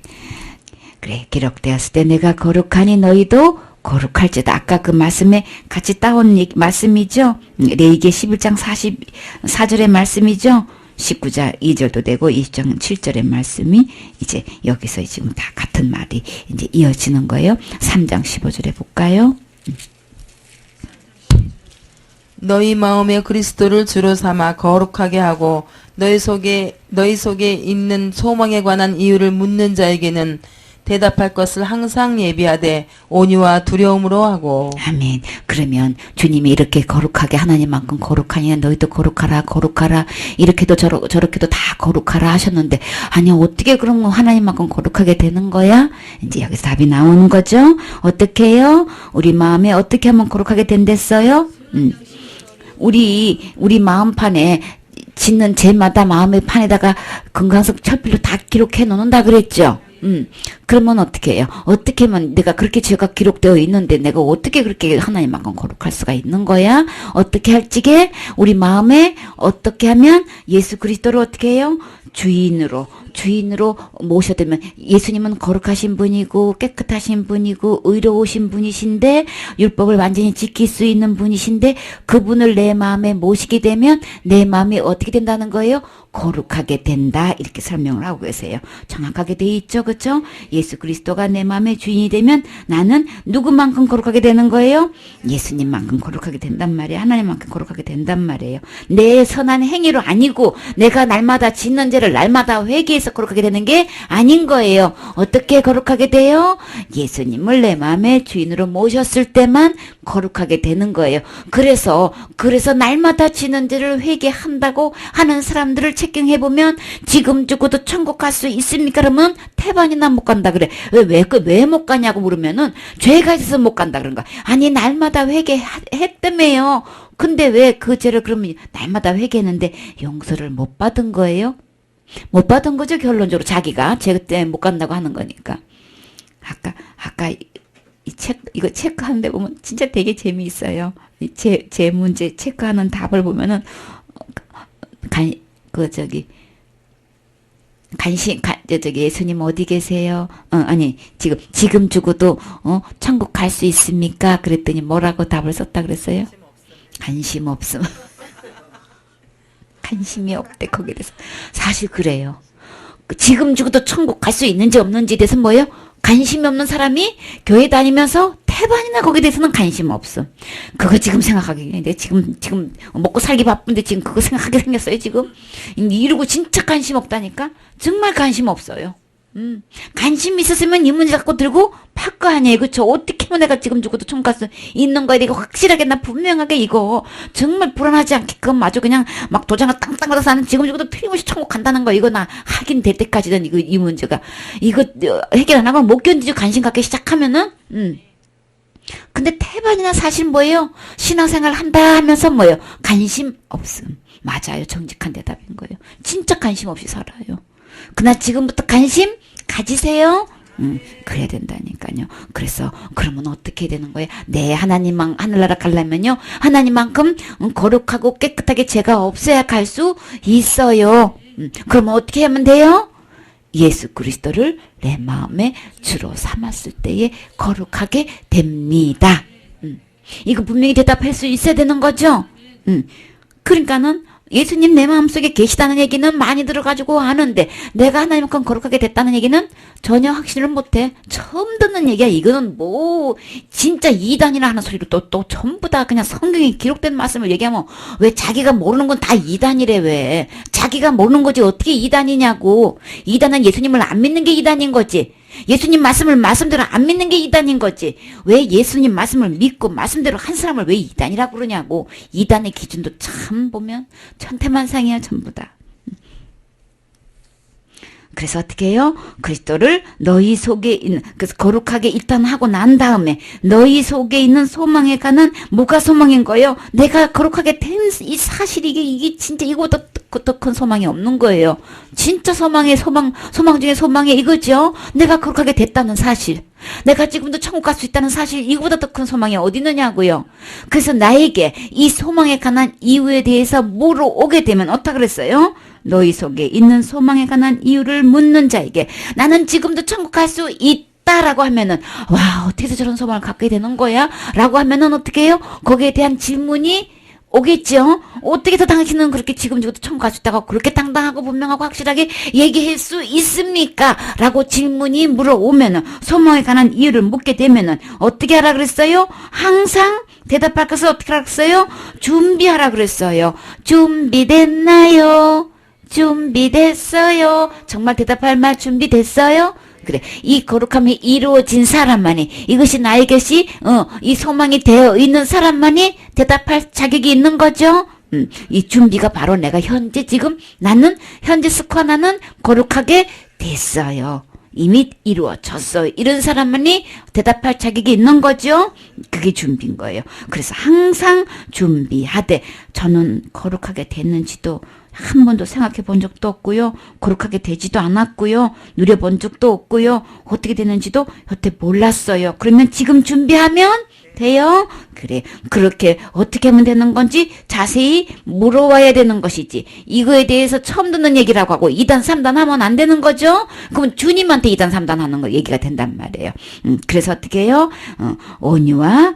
Speaker 1: 그래, 기록되었을 때 내가 거룩하니 너희도 거룩할지다. 아까 그 말씀에 같이 따온 말씀이죠. 레위기 11장 44절의 말씀이죠. 19장 2절도 되고 20장 7절의 말씀이 이제 여기서 지금 다 같은 말이 이제 이어지는 거예요. 3장 15절에 볼까요?
Speaker 2: 너희 마음에 그리스도를 주로 삼아 거룩하게 하고 너희 속에 있는 소망에 관한 이유를 묻는 자에게는 대답할 것을 항상 예비하되 온유와 두려움으로 하고.
Speaker 1: 아멘. 그러면 주님이 이렇게 거룩하게 하나님만큼 거룩하니 너희도 거룩하라 이렇게도 저렇게도 다 거룩하라 하셨는데 아니 어떻게 그럼 하나님만큼 거룩하게 되는 거야? 이제 여기서 답이 나오는 거죠. 어떻게 해요? 우리 마음에 어떻게 하면 거룩하게 된댔어요? 우리 마음판에 짓는 죄마다 마음의 판에다가 금강석 철필로 다 기록해 놓는다 그랬죠. 그러면 어떻게 해요? 어떻게 하면 내가 그렇게 죄가 기록되어 있는데 내가 어떻게 그렇게 하나님만큼 거룩할 수가 있는 거야? 어떻게 할지게 우리 마음에 어떻게 하면 예수 그리스도를 어떻게 해요? 주인으로 모셔되면 예수님은 거룩하신 분이고 깨끗하신 분이고 의로우신 분이신데 율법을 완전히 지킬 수 있는 분이신데 그분을 내 마음에 모시게 되면 내 마음이 어떻게 된다는 거예요? 거룩하게 된다. 이렇게 설명을 하고 계세요. 정확하게 돼 있죠. 그렇죠? 예수 그리스도가 내 마음의 주인이 되면 나는 누구만큼 거룩하게 되는 거예요? 예수님만큼 거룩하게 된단 말이에요. 하나님만큼 거룩하게 된단 말이에요. 내 선한 행위로 아니고 내가 날마다 짓는 죄를 날마다 회개해서 거룩하게 되는 게 아닌 거예요. 어떻게 거룩하게 돼요? 예수님을 내 마음의 주인으로 모셨을 때만 거룩하게 되는 거예요. 그래서 날마다 짓는 죄를 회개한다고 하는 사람들을 체킹해보면 지금 죽어도 천국 갈 수 있습니까? 그러면 태반이나 못 간다 그래. 왜 못 가냐고 물으면은 죄가 있어서 못 간다 그런 거야. 아니 날마다 회개했다며요. 근데 왜 그 죄를 그러면 날마다 회개했는데 용서를 못 받은 거예요? 못 받은 거죠. 결론적으로 자기가 죄 때문에 못 간다고 하는 거니까. 아까 이거 체크하는데 보면 진짜 되게 재미있어요. 제 문제 체크하는 답을 보면은 예수님 어디 계세요? 아니, 지금 죽어도, 천국 갈 수 있습니까? 그랬더니 뭐라고 답을 썼다 그랬어요? 관심 없음. 관심이 없대, 거기에 대해서. 사실 그래요. 지금 죽어도 천국 갈 수 있는지 없는지에 대해서 뭐예요? 관심이 없는 사람이 교회 다니면서 태반이나 거기에 대해서는 관심 없음. 그거 지금 생각하기, 내가 지금 먹고 살기 바쁜데 지금 그거 생각하게 생겼어요, 지금? 이러고 진짜 관심 없다니까? 정말 관심 없어요. 관심 있었으면 이 문제 갖고 들고 팔 거 아니에요. 그쵸? 어떻게 하면 내가 지금 죽어도 천국 갈 수 있는 거에 대해 확실하게 나 분명하게 이거 정말 불안하지 않게끔 아주 그냥 막 도장을 땅땅 받아서 나는 지금 죽어도 틀림없이 천국 간다는 거 이거 나 확인될 때까지는 이 문제가 이거 해결 안 하면 못 견디지 관심 갖기 시작하면은 근데 태반이나 사실 뭐예요? 신앙생활 한다 하면서 뭐예요? 관심 없음. 맞아요. 정직한 대답인 거예요. 진짜 관심 없이 살아요. 그러나 지금부터 관심 가지세요. 그래야 된다니까요. 그래서 그러면 어떻게 되는 거예요? 네, 하늘나라 가려면요. 하나님만큼 거룩하고 깨끗하게 죄가 없어야 갈 수 있어요. 그러면 어떻게 하면 돼요? 예수 그리스도를 내 마음의 주로 삼았을 때에 거룩하게 됩니다. 이거 분명히 대답할 수 있어야 되는 거죠? 그러니까는 예수님 내 마음속에 계시다는 얘기는 많이 들어가지고 아는데 내가 하나님만큼 거룩하게 됐다는 얘기는 전혀 확신을 못해. 처음 듣는 얘기야. 이거는 뭐 진짜 이단이라 하는 소리로 또 전부 다 그냥 성경에 기록된 말씀을 얘기하면 왜 자기가 모르는 건 다 이단이래. 왜 자기가 모르는 거지 어떻게 이단이냐고. 이단은 예수님을 안 믿는 게 이단인 거지. 예수님 말씀대로 안 믿는 게 이단인 거지. 왜 예수님 말씀을 믿고 말씀대로 한 사람을 왜 이단이라고 그러냐고. 이단의 기준도 참 보면 천태만상이야 전부 다. 그래서 어떻게 해요? 그리스도를 너희 속에 있는, 그래서 거룩하게 일단 하고 난 다음에 너희 속에 있는 소망에 관한 뭐가 소망인 거예요? 내가 거룩하게 된 이 사실이 이게 진짜 이거보다 더 큰 소망이 없는 거예요. 진짜 소망 중에 소망이 이거죠? 내가 거룩하게 됐다는 사실. 내가 지금도 천국 갈 수 있다는 사실, 이거보다 더 큰 소망이 어디 있느냐고요. 그래서 나에게 이 소망에 관한 이유에 대해서 물어오게 되면 어떻게 그랬어요? 너희 속에 있는 소망에 관한 이유를 묻는 자에게 나는 지금도 천국 갈 수 있다라고 하면은 와 어떻게 해서 저런 소망을 갖게 되는 거야? 라고 하면은 어떻게 해요? 거기에 대한 질문이 오겠죠? 어떻게 해서 당신은 그렇게 지금 죽어도 천국 갈 수 있다고 그렇게 당당하고 분명하고 확실하게 얘기할 수 있습니까? 라고 질문이 물어오면은 소망에 관한 이유를 묻게 되면은 어떻게 하라 그랬어요? 항상 대답할 것을 어떻게 하라 그랬어요? 준비하라 그랬어요. 준비됐나요? 준비됐어요. 정말 대답할 말 준비됐어요? 그래. 이 거룩함이 이루어진 사람만이, 이것이 나의 것이, 이 소망이 되어 있는 사람만이 대답할 자격이 있는 거죠? 이 준비가 바로 내가 나는 현재 스코어 나는 거룩하게 됐어요. 이미 이루어졌어요. 이런 사람만이 대답할 자격이 있는 거죠. 그게 준비인 거예요. 그래서 항상 준비하되 저는 거룩하게 됐는지도 한 번도 생각해 본 적도 없고요. 거룩하게 되지도 않았고요. 누려본 적도 없고요. 어떻게 되는지도 여태 몰랐어요. 그러면 지금 준비하면 돼요? 그래. 그렇게 어떻게 하면 되는 건지 자세히 물어봐야 되는 것이지. 이거에 대해서 처음 듣는 얘기라고 하고 2단, 3단 하면 안 되는 거죠? 그럼 주님한테 2단, 3단 하는 거 얘기가 된단 말이에요. 그래서 어떻게 해요? 온유와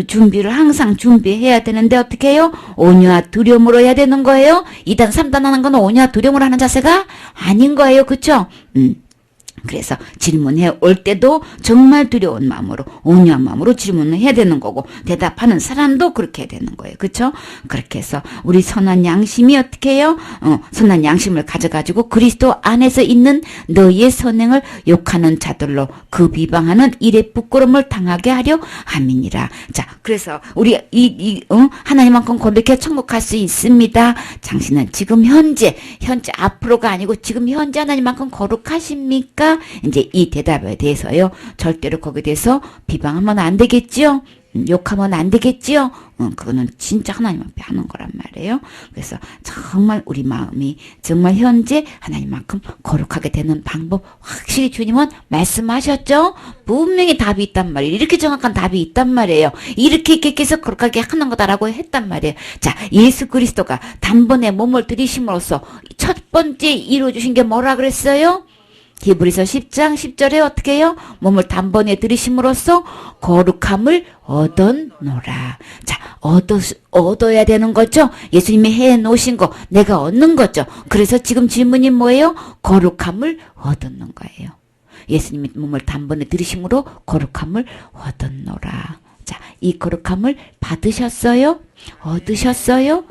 Speaker 1: 준비를 항상 준비해야 되는데 어떻게 해요? 온유와 두려움으로 해야 되는 거예요? 2단, 3단 하는 건 온유와 두려움으로 하는 자세가 아닌 거예요. 그쵸? 그래서 질문해 올 때도 정말 두려운 마음으로 온유한 마음으로 질문을 해야 되는 거고 대답하는 사람도 그렇게 해야 되는 거예요. 그렇죠? 그렇게 해서 우리 선한 양심이 어떻게 해요? 선한 양심을 가져가지고 그리스도 안에서 있는 너희의 선행을 욕하는 자들로 그 비방하는 일의 부끄러움을 당하게 하려 함이니라. 자, 그래서 우리 하나님만큼 거룩해 천국 갈 수 있습니다. 당신은 지금 현재 앞으로가 아니고 지금 현재 하나님만큼 거룩하십니까? 이제 이 대답에 대해서요. 절대로 거기에 대해서 비방하면 안 되겠지요. 욕하면 안 되겠지요. 그거는 진짜 하나님 앞에 하는 거란 말이에요. 그래서 정말 우리 마음이 정말 현재 하나님만큼 거룩하게 되는 방법 확실히 주님은 말씀하셨죠. 분명히 답이 있단 말이에요. 이렇게 정확한 답이 있단 말이에요. 이렇게 해서 거룩하게 하는 거다라고 했단 말이에요. 자, 예수 그리스도가 단번에 몸을 들이심으로써 첫 번째 이루어주신 게 뭐라 그랬어요? 히브리서 10장 10절에 어떻게 해요? 몸을 단번에 들이심으로써 거룩함을 얻었노라. 자, 얻어야 되는 거죠? 예수님이 해 놓으신 거, 내가 얻는 거죠? 그래서 지금 질문이 뭐예요? 거룩함을 얻었는 거예요. 예수님이 몸을 단번에 들이심으로 거룩함을 얻었노라. 자, 이 거룩함을 받으셨어요? 얻으셨어요?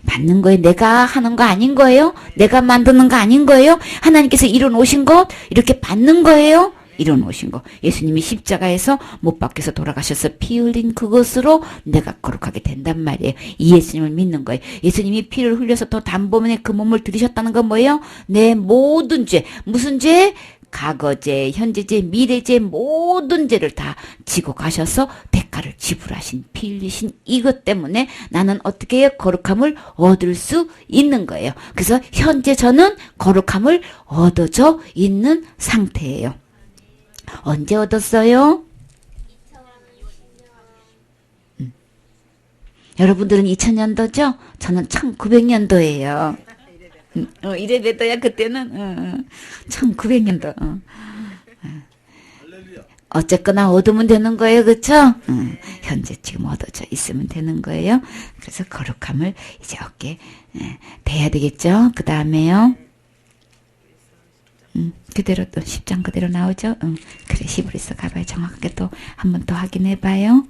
Speaker 1: 받는 거예요. 내가 하는 거 아닌 거예요. 내가 만드는 거 아닌 거예요. 하나님께서 이뤄놓으신 것 이렇게 받는 거예요. 이뤄놓으신 거. 예수님이 십자가에서 못 박혀서 돌아가셔서 피 흘린 그것으로 내가 거룩하게 된단 말이에요. 이 예수님을 믿는 거예요. 예수님이 피를 흘려서 더 단번에 그 몸을 들이셨다는 건 뭐예요? 내 모든 죄. 무슨 죄? 과거죄, 현재죄, 미래죄 모든 죄를 다 지고 가셔서 대가를 지불하신 피 흘리신 이것 때문에 나는 어떻게 해요? 거룩함을 얻을 수 있는 거예요. 그래서 현재 저는 거룩함을 얻어져 있는 상태예요. 언제 얻었어요? 여러분들은 2000년도죠? 저는 1900년도예요. 이래봬도야 그때는 1900년도. 어쨌거나 얻으면 되는 거예요. 그쵸? 현재 지금 얻어져 있으면 되는 거예요. 그래서 거룩함을 이제 얻게 돼야 되겠죠. 그 다음에요. 그대로 또 10장 그대로 나오죠. 그래 히브리서 가봐요. 정확하게 또 한 번 더 확인해봐요.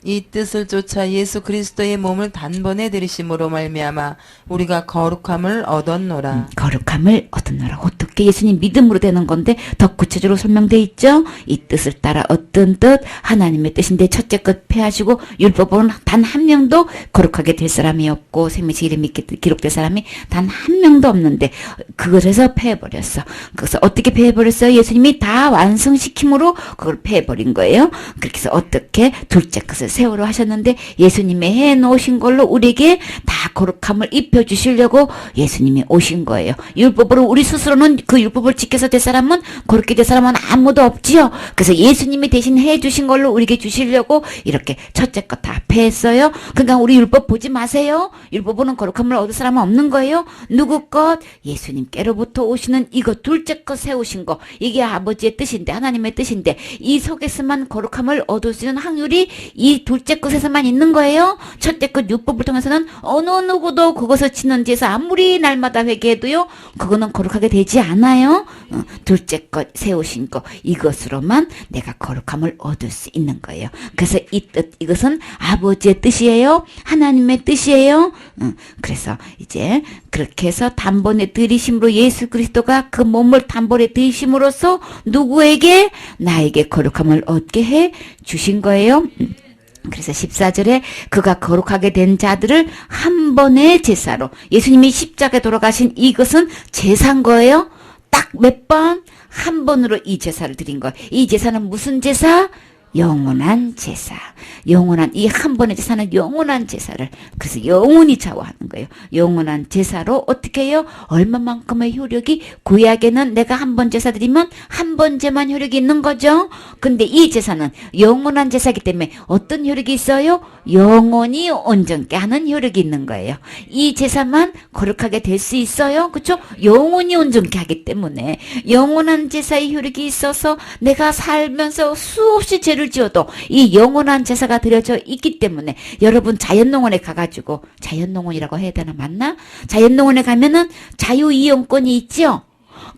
Speaker 2: 이 뜻을 쫓아 예수 그리스도의 몸을 단번에 들이심으로 말미암아 우리가 거룩함을 얻었노라.
Speaker 1: 거룩함을 얻었노라. 어떻게 예수님 믿음으로 되는 건데 더 구체적으로 설명돼 있죠. 이 뜻을 따라 어떤 뜻? 하나님의 뜻인데 첫째 것 폐하시고 율법으로는 단 한 명도 거룩하게 될 사람이 없고 생명책 이름이 기록될 사람이 단 한 명도 없는데 그것에서 폐해버렸어. 그래서 어떻게 폐해버렸어요? 예수님이 다 완성시킴으로 그걸 폐해버린 거예요. 그렇게 해서 어떻게 둘째 것을 세월호 하셨는데 예수님이 해놓으신 걸로 우리에게 다 거룩함을 입혀주시려고 예수님이 오신 거예요. 율법으로 우리 스스로는 그 율법을 지켜서 될 사람은 거룩게 될 사람은 아무도 없지요. 그래서 예수님이 대신 해주신 걸로 우리에게 주시려고 이렇게 첫째 것 다 패했어요. 그러니까 우리 율법 보지 마세요. 율법으로는 거룩함을 얻을 사람은 없는 거예요. 누구 것? 예수님께로부터 오시는 이거 둘째 것 세우신 거. 이게 아버지의 뜻인데 하나님의 뜻인데 이 속에서만 거룩함을 얻을 수 있는 확률이 이 둘째 것에서만 있는 거예요. 첫째 것 율법을 통해서는 어느 누구도 그것을 치는지에서 아무리 날마다 회개해도요. 그거는 거룩하게 되지 않아요. 둘째 것 세우신 거 이것으로만 내가 거룩함을 얻을 수 있는 거예요. 그래서 이 뜻 이것은 아버지의 뜻이에요. 하나님의 뜻이에요. 그래서 이제 그렇게 해서 단번에 들이심으로 예수 그리스도가 그 몸을 단번에 들이심으로써 누구에게? 나에게 거룩함을 얻게 해 주신 거예요. 그래서 14절에 그가 거룩하게 된 자들을 한 번의 제사로 예수님이 십자가에 돌아가신 이것은 제사인 거예요. 딱 몇 번? 한 번으로 이 제사를 드린 거예요. 이 제사는 무슨 제사? 영원한 제사. 영원한, 이 한 번의 제사는 영원한 제사를, 그래서 영원히 좌우하는 거예요. 영원한 제사로 어떻게 해요? 얼마만큼의 효력이, 구약에는 내가 한 번 제사 드리면 한 번제만 효력이 있는 거죠. 근데 이 제사는 영원한 제사이기 때문에 어떤 효력이 있어요? 영원히 온전케 하는 효력이 있는 거예요. 이 제사만 거룩하게 될 수 있어요. 그쵸? 영원히 온전케 하기 때문에 영원한 제사의 효력이 있어서 내가 살면서 수없이 죄를 지어도 이 영원한 제사가 드려져 있기 때문에 여러분 자연농원에 가가지고, 자연농원이라고 해야 되나, 맞나? 자연농원에 가면은 자유이용권이 있죠?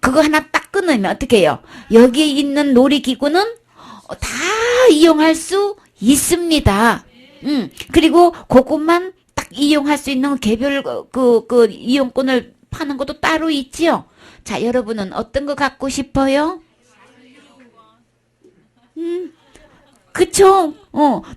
Speaker 1: 그거 하나 딱 끊으면 어떻게 해요? 여기에 있는 놀이기구는 다 이용할 수 있습니다. 그리고 그것만 딱 이용할 수 있는 개별 그 이용권을 파는 것도 따로 있지요. 자, 여러분은 어떤 거 갖고 싶어요? 그쵸?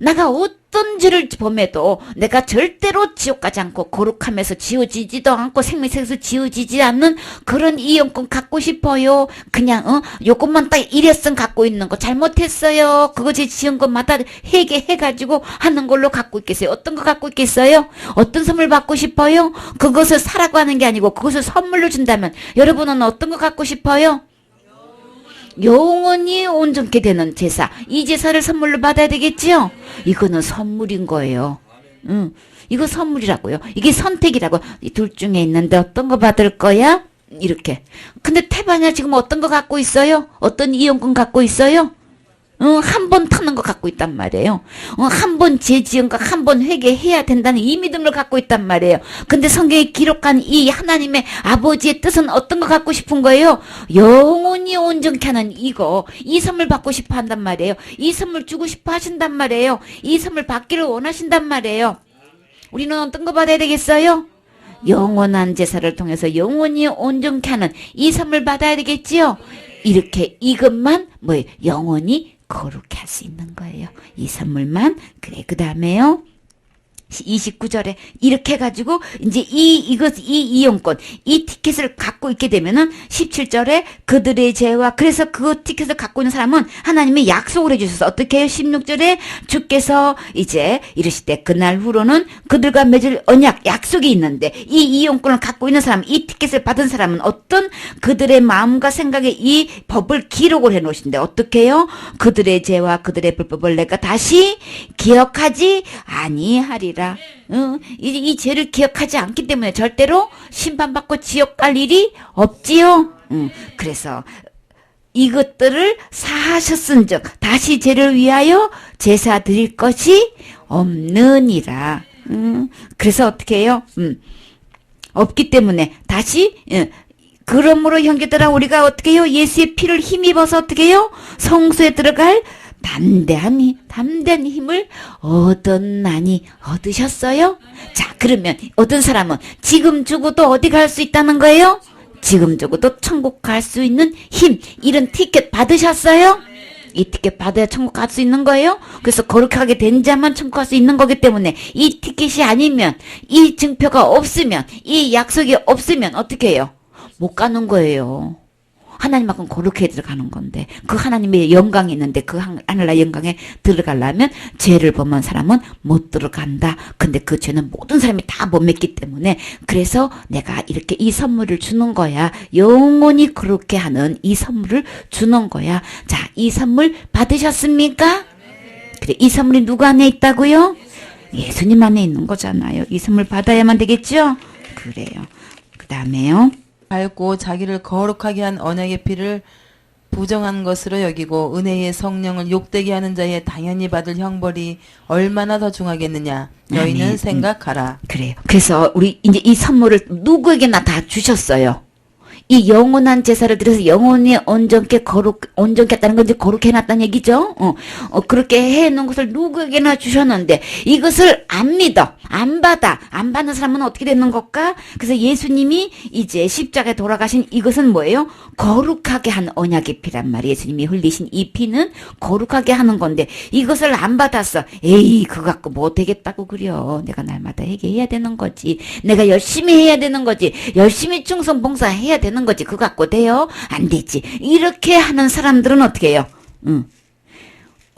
Speaker 1: 내가 어떤 죄를 범해도 내가 절대로 지옥 가지 않고 거룩하면서 지워지지도 않고 생명색에서 지워지지 않는 그런 이용권 갖고 싶어요. 그냥 요것만 딱 일회성 갖고 있는 거, 잘못했어요, 그거 제 지은 것마다 회개해가지고 하는 걸로 갖고 있겠어요? 어떤 거 갖고 있겠어요? 어떤 선물 받고 싶어요? 그것을 사라고 하는 게 아니고 그것을 선물로 준다면 여러분은 어떤 거 갖고 싶어요? 영원히 온전케 되는 제사. 이 제사를 선물로 받아야 되겠지요? 이거는 선물인 거예요. 이거 선물이라고요. 이게 선택이라고. 이 둘 중에 있는데 어떤 거 받을 거야? 이렇게. 근데 태반야 지금 어떤 거 갖고 있어요? 어떤 이용권 갖고 있어요? 한 번 타는 거 갖고 있단 말이에요. 한 번 죄 지은 거 한 번 회개해야 된다는 이 믿음을 갖고 있단 말이에요. 근데 성경에 기록한 이 하나님의 아버지의 뜻은 어떤 거 갖고 싶은 거예요? 영원히 온전케 하는 이거, 이 선물 받고 싶어 한단 말이에요. 이 선물 주고 싶어 하신단 말이에요. 이 선물 받기를 원하신단 말이에요. 우리는 어떤 거 받아야 되겠어요? 영원한 제사를 통해서 영원히 온전케 하는 이 선물 받아야 되겠지요? 이렇게 이것만 뭐예요? 영원히 거룩해 할 수 있는 거예요. 이 선물만. 그래, 그 다음에요. 29절에 이렇게 해가지고 이제 이 이용권, 이 티켓을 갖고 있게 되면은 17절에 그들의 죄와, 그래서 그 티켓을 갖고 있는 사람은 하나님이 약속을 해주셔서 어떻게 해요? 16절에 주께서 이제 이르실 때 그날 후로는 그들과 맺을 언약, 약속이 있는데 이 이용권을 갖고 있는 사람, 이 티켓을 받은 사람은 어떤 그들의 마음과 생각에 이 법을 기록을 해 놓으신데 어떻게 해요? 그들의 죄와 그들의 불법을 내가 다시 기억하지 아니하리라. 이 죄를 기억하지 않기 때문에 절대로 심판받고 지옥 갈 일이 없지요. 그래서 이것들을 사하셨은즉 다시 죄를 위하여 제사 드릴 것이 없느니라. 그래서 어떻게 해요? 없기 때문에 다시, 그러므로 형제들아 우리가 어떻게 해요? 예수의 피를 힘입어서 어떻게 해요? 성소에 들어갈 담대한 힘을 얻었나니. 얻으셨어요? 자, 그러면 어떤 사람은 지금 죽어도 어디 갈 수 있다는 거예요? 지금 죽어도 천국 갈 수 있는 힘, 이런 티켓 받으셨어요? 이 티켓 받아야 천국 갈 수 있는 거예요? 그래서 거룩하게 된 자만 천국 갈 수 있는 거기 때문에 이 티켓이 아니면, 이 증표가 없으면, 이 약속이 없으면 어떻게 해요? 못 가는 거예요. 하나님만큼 거룩해 들어가는 건데, 그 하나님의 영광이 있는데 그 하늘나라 영광에 들어가려면 죄를 범한 사람은 못 들어간다. 근데 그 죄는 모든 사람이 다 못 맺기 때문에, 그래서 내가 이렇게 이 선물을 주는 거야. 영원히 그렇게 하는 이 선물을 주는 거야. 자, 이 선물 받으셨습니까? 그래, 이 선물이 누구 안에 있다고요? 예수님 안에 있는 거잖아요. 이 선물 받아야만 되겠죠? 그래요. 그 다음에요.
Speaker 2: 밟고 자기를 거룩하게 한 언약의 피를 부정한 것으로 여기고 은혜의 성령을 욕되게 하는 자의 당연히 받을 형벌이 얼마나 더 중하겠느냐. 너희는 생각하라.
Speaker 1: 그래요. 그래서 우리 이제 이 선물을 누구에게나 다 주셨어요. 이 영원한 제사를 드려서 영원히 온전케 했다는 건 이제 거룩해 놨다는 얘기죠. 그렇게 해 놓은 것을 누구에게나 주셨는데 이것을 안 믿어, 안 받는 사람은 어떻게 되는 걸까? 그래서 예수님이 이제 십자가에 돌아가신 이것은 뭐예요? 거룩하게 한 언약의 피란 말이에요. 예수님이 흘리신 이 피는 거룩하게 하는 건데 이것을 안 받았어. 에이, 그거 갖고 뭐 되겠다고 그려. 내가 날마다 회개해야 되는 거지. 내가 열심히 해야 되는 거지. 열심히 충성 봉사해야 되는 되는 거지. 그거 갖고 돼요? 안 되지. 이렇게 하는 사람들은 어떻게 해요?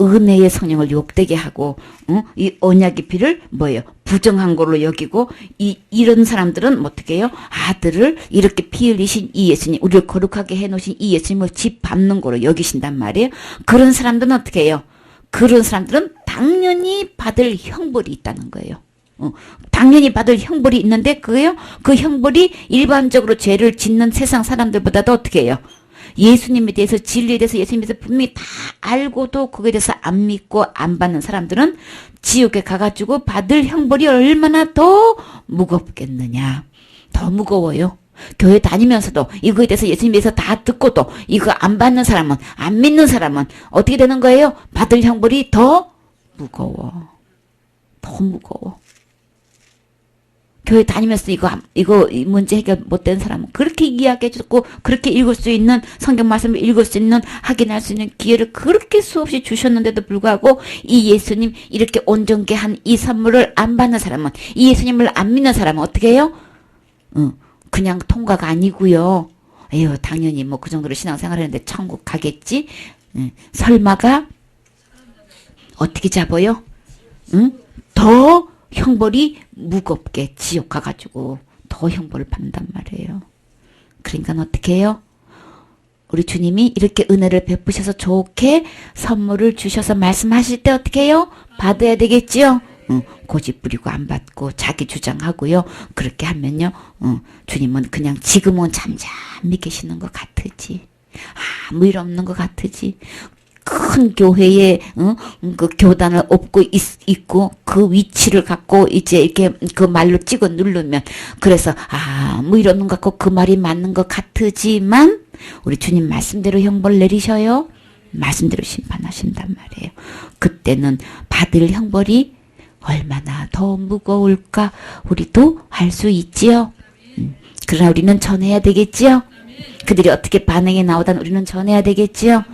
Speaker 1: 은혜의 성령을 욕되게 하고, 이 언약의 피를 뭐예요? 부정한 걸로 여기고, 이런 사람들은 어떻게 해요? 아들을 이렇게 피 흘리신 이 예수님, 우리를 거룩하게 해놓으신 이 예수님을 집 밟는 걸로 여기신단 말이에요. 그런 사람들은 어떻게 해요? 그런 사람들은 당연히 받을 형벌이 있다는 거예요. 당연히 받을 형벌이 있는데, 그게요? 그 형벌이 일반적으로 죄를 짓는 세상 사람들보다도 어떻게 해요? 예수님에 대해서 진리에 대해서 예수님에 대해서 분명히 다 알고도 그거에 대해서 안 믿고 안 받는 사람들은 지옥에 가가지고 받을 형벌이 얼마나 더 무겁겠느냐. 더 무거워요. 교회 다니면서도 이거에 대해서 예수님에 대해서 다 듣고도 이거 안 받는 사람은, 안 믿는 사람은 어떻게 되는 거예요? 받을 형벌이 더 무거워. 더 무거워. 교회 다니면서 이거 이 문제 해결 못된 사람은 그렇게 이야기해 주고, 그렇게 읽을 수 있는, 성경 말씀을 읽을 수 있는, 확인할 수 있는 기회를 그렇게 수없이 주셨는데도 불구하고, 이 예수님 이렇게 온전케 한 이 선물을 안 받는 사람은, 이 예수님을 안 믿는 사람은 어떻게 해요? 그냥 통과가 아니고요. 에휴, 당연히 뭐 그 정도로 신앙생활 했는데 천국 가겠지? 설마가 어떻게 잡아요? 더 형벌이 무겁게 지옥 가가지고 더 형벌을 받는단 말이에요. 그러니까 어떻게 해요? 우리 주님이 이렇게 은혜를 베푸셔서 좋게 선물을 주셔서 말씀하실 때 어떻게 해요? 받아야 되겠지요? 고집 부리고 안 받고 자기 주장하고요. 그렇게 하면요. 주님은 그냥 지금은 잠잠히 계시는 것 같으지. 아무 일 없는 것 같으지. 큰 교회에 그 교단을 업고 있고 그 위치를 갖고 이제 이렇게 그 말로 찍어 누르면, 그래서 뭐 이러는 것 같고 그 말이 맞는 것 같으지만 우리 주님 말씀대로 형벌 내리셔요. 말씀대로 심판하신단 말이에요. 그때는 받을 형벌이 얼마나 더 무거울까 우리도 알 수 있지요. 그러나 우리는 전해야 되겠지요. 그들이 어떻게 반응이 나오단 우리는 전해야 되겠지요.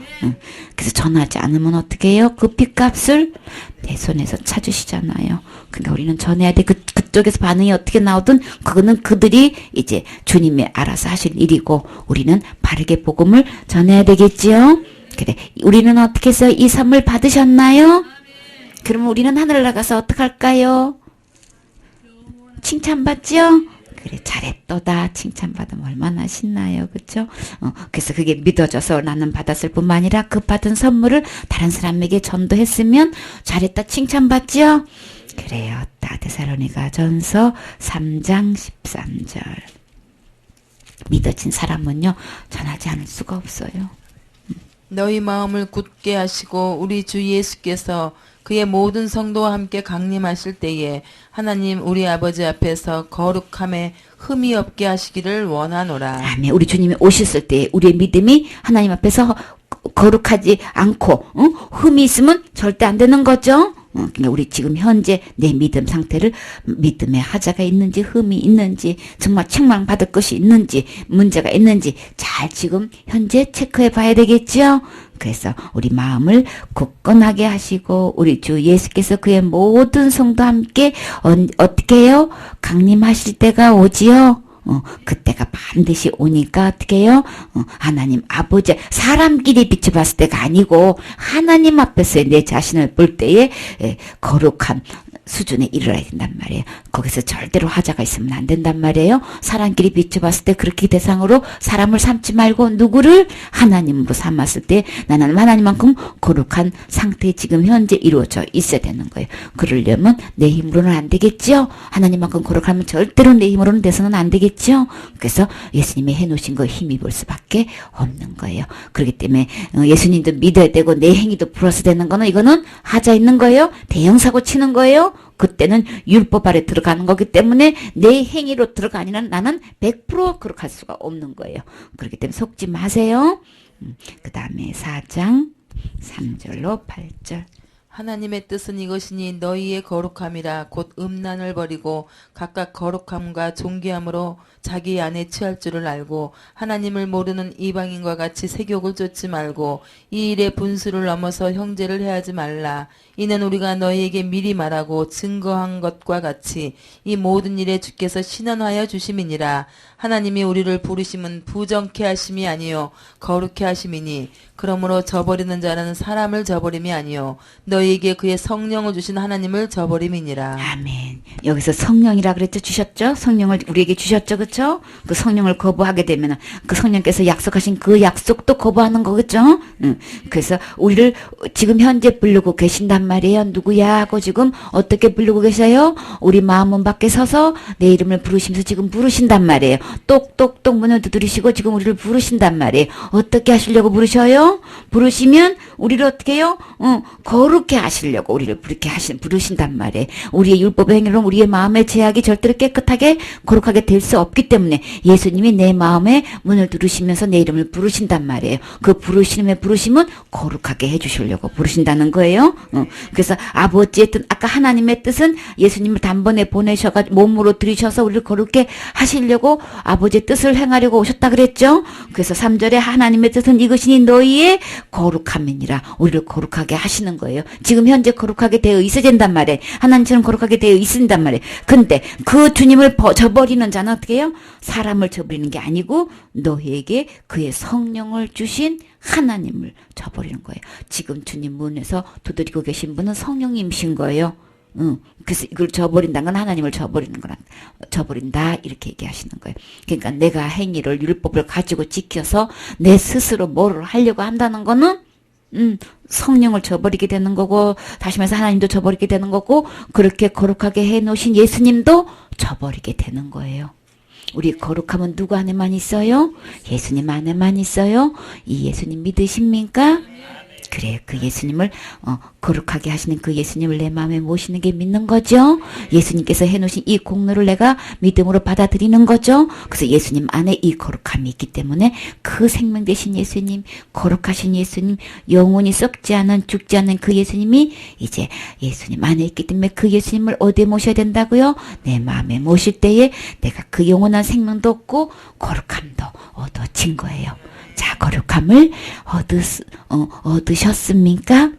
Speaker 1: 그래서 전하지 않으면 어떻게 해요? 그 핏값을 내 손에서 찾으시잖아요. 그러니까 우리는 전해야 돼. 그쪽에서 반응이 어떻게 나오든 그거는 그들이 이제 주님이 알아서 하실 일이고, 우리는 바르게 복음을 전해야 되겠지요. 그래, 우리는 어떻게 해서 이 선물 받으셨나요? 그러면 우리는 하늘 나가서 어떡할까요? 칭찬받지요? 그래, 잘했도다. 칭찬받으면 얼마나 신나요. 그쵸? 그래서 그게 믿어져서 나는 받았을 뿐만 아니라 그 받은 선물을 다른 사람에게 전도했으면 잘했다 칭찬받지요? 그래요. 데살로니가 전서 3장 13절. 믿어진 사람은요, 전하지 않을 수가 없어요.
Speaker 2: 너희 마음을 굳게 하시고 우리 주 예수께서 그의 모든 성도와 함께 강림하실 때에 하나님 우리 아버지 앞에서 거룩함에 흠이 없게 하시기를 원하노라.
Speaker 1: 아멘. 우리 주님이 오셨을 때 우리의 믿음이 하나님 앞에서 거룩하지 않고 흠이 있으면 절대 안 되는 거죠. 그러니까 우리 지금 현재 내 믿음 상태를, 믿음에 하자가 있는지 흠이 있는지, 정말 책망받을 것이 있는지 문제가 있는지 잘 지금 현재 체크해 봐야 되겠죠. 그래서 우리 마음을 굳건하게 하시고 우리 주 예수께서 그의 모든 성도와 함께 어떻게 해요? 강림하실 때가 오지요. 그때가 반드시 오니까 어떻게 해요? 하나님 아버지, 사람끼리 비춰봤을 때가 아니고 하나님 앞에서 내 자신을 볼 때에 거룩한 수준에 이르러야 된단 말이에요. 거기서 절대로 하자가 있으면 안 된단 말이에요. 사람끼리 비춰봤을 때 그렇게 대상으로 사람을 삼지 말고 누구를? 하나님으로 삼았을 때 나는 하나님만큼 거룩한 상태에 지금 현재 이루어져 있어야 되는 거예요. 그러려면 내 힘으로는 안 되겠죠. 하나님만큼 거룩하면 절대로 내 힘으로는 돼서는 안 되겠죠. 그래서 예수님이 해놓으신 거 힘입을 수밖에 없는 거예요. 그렇기 때문에 예수님도 믿어야 되고 내 행위도 플러스 되는 거는, 이거는 하자 있는 거예요. 대형사고 치는 거예요. 그때는 율법 아래 들어가는 거기 때문에 내 행위로 들어가니는 나는 100% 그렇게 할 수가 없는 거예요. 그렇기 때문에 속지 마세요. 그 다음에 4장 3절로 8절.
Speaker 2: 하나님의 뜻은 이것이니 너희의 거룩함이라 곧 음란을 버리고 각각 거룩함과 존귀함으로 자기 안에 취할 줄을 알고 하나님을 모르는 이방인과 같이 세욕을 쫓지 말고 이 일의 분수를 넘어서 형제를 해하지 말라. 이는 우리가 너희에게 미리 말하고 증거한 것과 같이 이 모든 일에 주께서 신원하여 주심이니라. 하나님이 우리를 부르심은 부정케 하심이 아니요 거룩케 하심이니 그러므로 저버리는 자는 사람을 저버림이 아니요 너희에게 그의 성령을 주신 하나님을 저버림이니라.
Speaker 1: 아멘. 여기서 성령이라 그랬죠? 주셨죠? 성령을 우리에게 주셨죠? 그쵸? 그 성령을 거부하게 되면 그 성령께서 약속하신 그 약속도 거부하는 거겠죠? 그래서 우리를 지금 현재 부르고 계신단 말이에요. 누구야 하고 지금 어떻게 부르고 계세요? 우리 마음문 밖에 서서 내 이름을 부르시면서 지금 부르신단 말이에요. 똑똑똑 문을 두드리시고 지금 우리를 부르신단 말이에요. 어떻게 하시려고 부르셔요? 부르시면 우리를 어떻게 해요? 거룩해 하시려고 우리를 부르신단 말이에요. 우리의 율법의 행위로 우리의 마음의 제약이 절대로 깨끗하게 거룩하게 될 수 없기 때문에 예수님이 내 마음에 문을 두드리시면서 내 이름을 부르신단 말이에요. 그 부르심의 부르심은 거룩하게 해주시려고 부르신다는 거예요. 그래서 아버지의 뜻, 아까 하나님의 뜻은 예수님을 단번에 보내셔가지고 몸으로 들이셔서 우리를 거룩게 하시려고 아버지의 뜻을 행하려고 오셨다 그랬죠. 그래서 3절에 하나님의 뜻은 이것이니 너희의 거룩함이니라. 우리를 거룩하게 하시는 거예요. 지금 현재 거룩하게 되어 있어야 된단 말이에요. 하나님처럼 거룩하게 되어 있는단 말이에요. 근데 그 주님을 저버리는 자는 어떻게 해요? 사람을 저버리는 게 아니고 너희에게 그의 성령을 주신 하나님을 저버리는 거예요. 지금 주님 문에서 두드리고 계신 분은 성령님이신 거예요. 그래서 이걸 저버린다는 건 하나님을 저버리는 거라. 저버린다 이렇게 얘기하시는 거예요. 그러니까 내가 행위를 율법을 가지고 지켜서 내 스스로 뭐를 하려고 한다는 거는 성령을 저버리게 되는 거고, 다시 말해서 하나님도 저버리게 되는 거고, 그렇게 거룩하게 해놓으신 예수님도 저버리게 되는 거예요. 우리 거룩함은 누구 안에만 있어요? 예수님 안에만 있어요? 이 예수님 믿으십니까? 그래, 그 예수님을 거룩하게 하시는 그 예수님을 내 마음에 모시는 게 믿는 거죠. 예수님께서 해놓으신 이 공로를 내가 믿음으로 받아들이는 거죠. 그래서 예수님 안에 이 거룩함이 있기 때문에 그 생명 되신 예수님, 거룩하신 예수님, 영원히 썩지 않은 죽지 않는 그 예수님이 이제 예수님 안에 있기 때문에 그 예수님을 어디에 모셔야 된다고요? 내 마음에 모실 때에 내가 그 영원한 생명도 얻고 거룩함도 얻어진 거예요. 자, 거룩함을 얻으셨습니까?